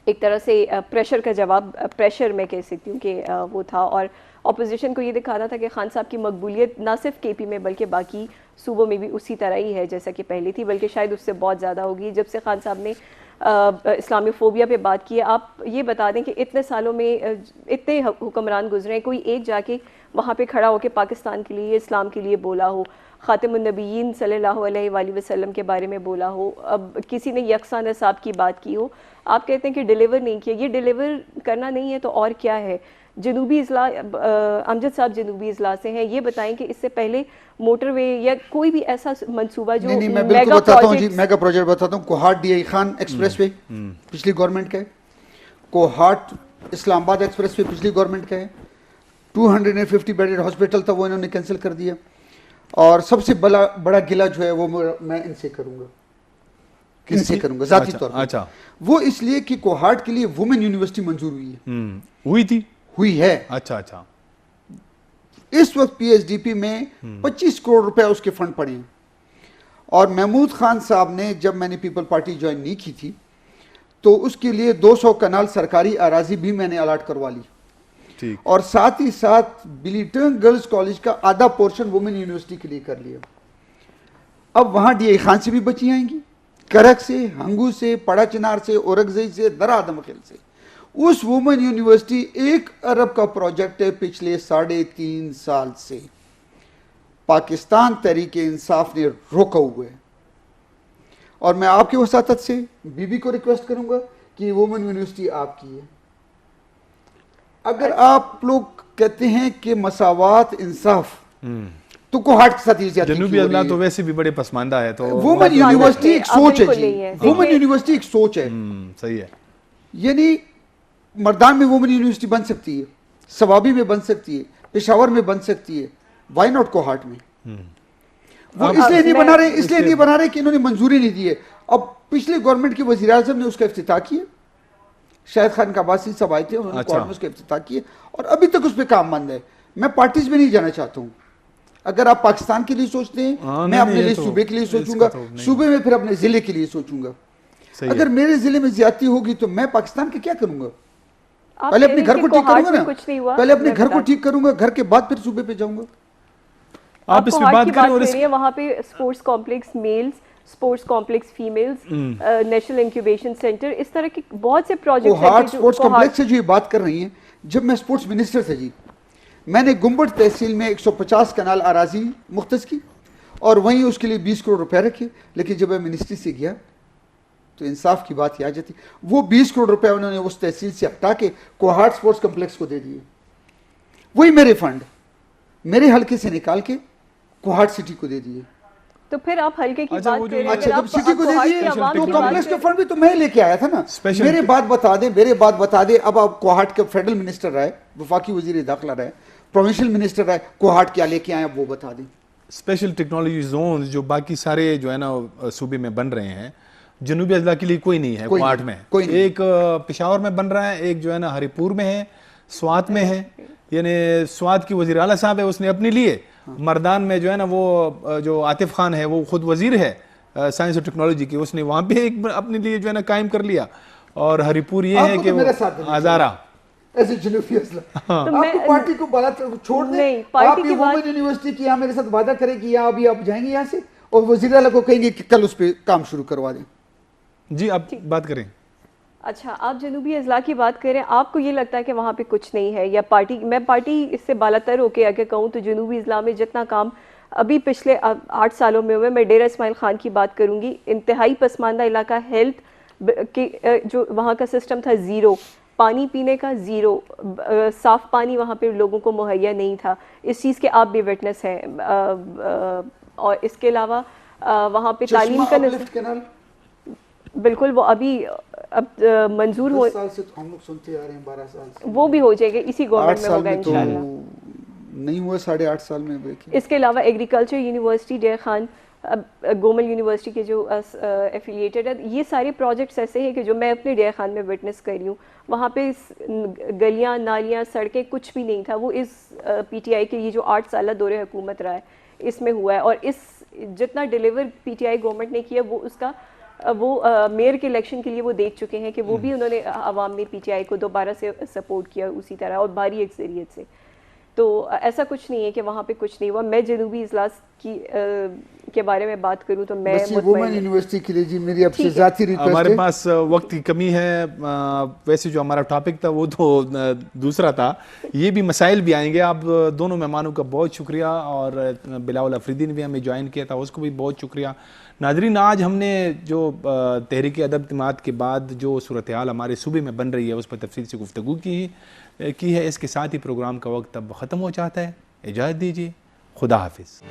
ایک طرح سے پریشر کا جواب, پریشر میں کہہ سکتی ہوں کہ وہ تھا. اور اپوزیشن کو یہ دکھانا تھا کہ خان صاحب کی مقبولیت نہ صرف کے پی میں بلکہ باقی صوبوں میں بھی اسی طرح ہی ہے جیسا کہ پہلے تھی، بلکہ شاید اس سے بہت زیادہ ہوگی جب سے خان صاحب نے اسلامی فوبیا پہ بات کی ہے. آپ یہ بتا دیں کہ اتنے سالوں میں اتنے حکمران گزرے ہیں، کوئی ایک جا کے وہاں پہ کھڑا ہو کے پاکستان کے لیے، اسلام کے لیے بولا ہو، خاتم النبیین صلی اللہ علیہ وآلہ وسلم کے بارے میں بولا ہو، اب کسی نے یکساں نصاب کی بات کی ہو؟ آپ کہتے ہیں کہ ڈیلیور نہیں کیا. یہ ڈیلیور کرنا نہیں ہے تو اور کیا ہے؟ جنوبی اضلاع، امجد صاحب جنوبی اضلاع سے ہیں، یہ بتائیں کہ اس سے پہلے موٹر وے یا کوئی بھی ایسا منصوبہ جو نہیں میں بالکل بتاتا ہوں جی، میگا پروجیکٹ بتاتا ہوں. Kohat D I Khan expressway پچھلی گورنمنٹ کا ہے، کوہاٹ اسلام آباد ایکسپریس وے پچھلی گورنمنٹ کا ہے. 250 بیڈڈ ہاسپٹل تھا وہ انہوں نے کینسل کر دیا. اور سب سے بڑا گلہ جو ہے وہ میں ان سے کروں گا، کس سے کروں گا ذاتی طور پر، وہ اس لیے کہ کوہاٹ کے لیے وومن یونیورسٹی منظور ہوئی ہے. ہوئی تھی؟ ہوئی ہے. اچھا اچھا. اس وقت پی ایس ڈی پی میں 25 کروڑ روپے اس کے فنڈ پڑے ہیں. اور محمود خان صاحب نے جب میں نے پیپل پارٹی جوائن نہیں کی تھی تو اس کے لیے 200 کنال سرکاری اراضی بھی میں نے الاٹ کروا لی. اور ساتھ ہی ساتھ بلیٹن گرلز کالج کا آدھا پورشن وومن یونیورسٹی کے لیے کر لیا. اب وہاں ڈی اے خان سے بھی بچی آئیں گی، کرک سے، ہنگو سے، پڑا چنار سے، اورگزئی سے، درا آدم خیل سے. اس وومن یونیورسٹی 1 ارب کا پروجیکٹ ہے پچھلے 3.5 سال سے. پاکستان تحریک انصاف نے روکا ہوا ہے. اور میں آپ کی وساطت سے بی بی کو ریکویسٹ کروں گا کہ وومن یونیورسٹی آپ کی ہے. اگر آپ لوگ کہتے ہیں کہ مساوات انصاف تو کوہاٹ کے ساتھ یہ زیادتی جنوبی اضلاع تو ویسے بھی بڑے پسماندہ ہے، تو وومن یونیورسٹی ایک سوچ ہے جی، وومن یونیورسٹی ایک سوچ ہے. صحیح ہے. یعنی مردان میں وومن یونیورسٹی بن سکتی ہے، سوابی میں بن سکتی ہے، پشاور میں بن سکتی ہے، وائی ناٹ کوہاٹ میں؟ وہ اس لیے نہیں بنا رہے کہ انہوں نے منظوری نہیں دی ہے. اب پچھلی گورنمنٹ کے وزیر اعظم نے اس کا افتتاح کیا، شاہد خان کا عباسی صاحب آئے تھے، انہوں نے کوہاٹ میں اس کا افتتاح کیا، اور ابھی تک اس پہ کام بند ہے. میں پارٹیز میں نہیں جانا چاہتا ہوں. اگر آپ پاکستان کے لیے سوچتے ہیں، میں اپنے لیے صوبے کے لیے سوچوں گا، صوبے میں پھر اپنے ضلع کے لیے سوچوں گا. اگر میرے ضلع میں زیادتی ہوگی تو میں پاکستان کے کیا کروں گا؟ پہلے اپنے گھر کو ٹھیک کروں گا نا، پہلے اپنے گھر کو ٹھیک کروں گا، گھر کے بعد پھر صوبے پہ جاؤں گا. آپ اس پہ بات کریں. اور وہاں پہ sports complex males, sports complex families, national incubation centre, اس طرح کے بہت سے پروجیکٹس ہیں. کوہاٹ اسپورٹس کمپلیکس سے جو یہ بات کر رہی ہیں، جب میں اسپورٹس منسٹر تھا جی، میں نے گنبٹ تحصیل میں 150 کنال اراضی مختص کی اور وہیں اس کے لیے 20 کروڑ روپے رکھے. لیکن جب میں منسٹری سے گیا تو انصاف کی بات یہ آ جاتی، وہ 20 کروڑ روپے انہوں نے اس تحصیل سے ہٹا کے کوہاٹ اسپورٹس کمپلیکس کو دے دیے. وہی میرے فنڈ میرے حلقے سے نکال کے کوہاٹ سٹی کو دے دیے. تو پھر آپ حلقے کی بات کر رہے ہیں، اچھا جب سٹی کو دے دیے تو کمپلیکس کا فنڈ بھی تو میں لے کے آیا تھا نا. میرے بات بتا دیں. اب آپ کوہاٹ کے فیڈرل منسٹر رہے، وفاقی وزیر داخلہ رہے، پروونشل منسٹر رہے، کوہاٹ کیا لے کے آئے وہ بتا دیں. اسپیشل ٹیکنالوجی زونز جو باقی سارے جو ہے نا صوبے میں بن رہے ہیں، جنوبی اضلاع کے لیے کوئی نہیں ہے. کوہاٹ میں ایک پشاور میں بن رہا ہے، ایک جو ہے نا ہری پور میں ہے، سوات میں ہے. یعنی سوات کی وزیر اعلیٰ صاحب ہے، اس نے اپنے لیے. مردان میں جو ہے نا وہ جو عاطف خان ہے وہ خود وزیر ہے سائنس اور ٹیکنالوجی کی، اس نے وہاں پہ ایک اپنے لیے جو ہے نا قائم کر لیا. اور ہری پور یہ ہے کہ وہ ہزارہ ایسے جنوبی اضلاع آپ کو پارٹی کو بات چھوڑ دیں. آپ یہ وومن یونیورسٹی کی یہاں میرے ساتھ وعدہ کریں کہ یہاں ابھی آپ جائیں گے یہاں سے اور وزیر اعلیٰ کو کہیں گے کہ کل اس پہ کام شروع کروا دیں. جی آپ بات کریں. اچھا آپ جنوبی اضلاع کی بات کریں، آپ کو یہ لگتا ہے کہ وہاں پہ کچھ نہیں ہے، یا پارٹی، میں پارٹی اس سے بالاتر ہو کے اگر کہوں تو جنوبی اضلاع میں جتنا کام ابھی پچھلے 8 سالوں میں ہوئے، میں ڈیرہ اسماعیل خان کی بات کروں گی، انتہائی پسماندہ علاقہ، ہیلتھ کے جو وہاں کا سسٹم تھا زیرو، پانی پینے کا زیرو، صاف پانی وہاں پہ لوگوں کو مہیا نہیں تھا. اس چیز کے آپ بھی وٹنس ہیں. اور اس کے علاوہ وہاں پہ تعلیم کا بالکل وہ ابھی اب منظور ہو، ہم لوگ سنتے آ رہے ہیں 12 سال سے، وہ بھی ہو جائے گا، اسی گورنمنٹ میں ہوگا انشاءاللہ. نہیں ہوا 8.5 سال میں. اس کے علاوہ ایگریکلچر یونیورسٹی ڈیر خان، گومل یونیورسٹی کے جو ایفیلیٹڈ ہے، یہ سارے پروجیکٹس ایسے ہیں کہ جو میں اپنے ڈیر خان میں وٹنس کر رہی ہوں. وہاں پہ گلیاں، نالیاں، سڑکیں کچھ بھی نہیں تھا. وہ اس پی ٹی آئی کے یہ جو 8 سالہ دور حکومت رہا ہے اس میں ہوا ہے. اور اس جتنا deliver P T I government نے کیا وہ اس کا وہ میئر کے الیکشن کے لیے وہ دیکھ چکے ہیں کہ وہ بھی انہوں نے عوام نے پی ٹی آئی کو دوبارہ سے سپورٹ کیا اسی طرح اور بھاری اکثریت سے. تو ایسا کچھ نہیں ہے کہ وہاں پہ کچھ نہیں ہوا. میں جنوبی اجلاس کے بارے میں بات کروں تو میں بس یہ وومن یونیورسٹی کے لیے جی میری آپ سے ذاتی ریکویسٹ ہے. ہمارے پاس وقت کی کمی ہے. ویسے جو ہمارا ٹاپک تھا وہ تو دوسرا تھا, یہ بھی مسائل بھی آئیں گے. آپ دونوں مہمانوں کا بہت شکریہ, اور بلاول افریدی نے بھی ہمیں جوائن کیا تھا, اس کو بھی بہت شکریہ. ناظرین, آج ہم نے جو تحریک عدم اعتماد کے بعد جو صورتحال ہمارے صوبے میں بن رہی ہے اس پر تفصیل سے گفتگو کی ہے. اس کے ساتھ ہی پروگرام کا وقت اب ختم ہو جاتا ہے. اجازت دیجیے, خدا حافظ.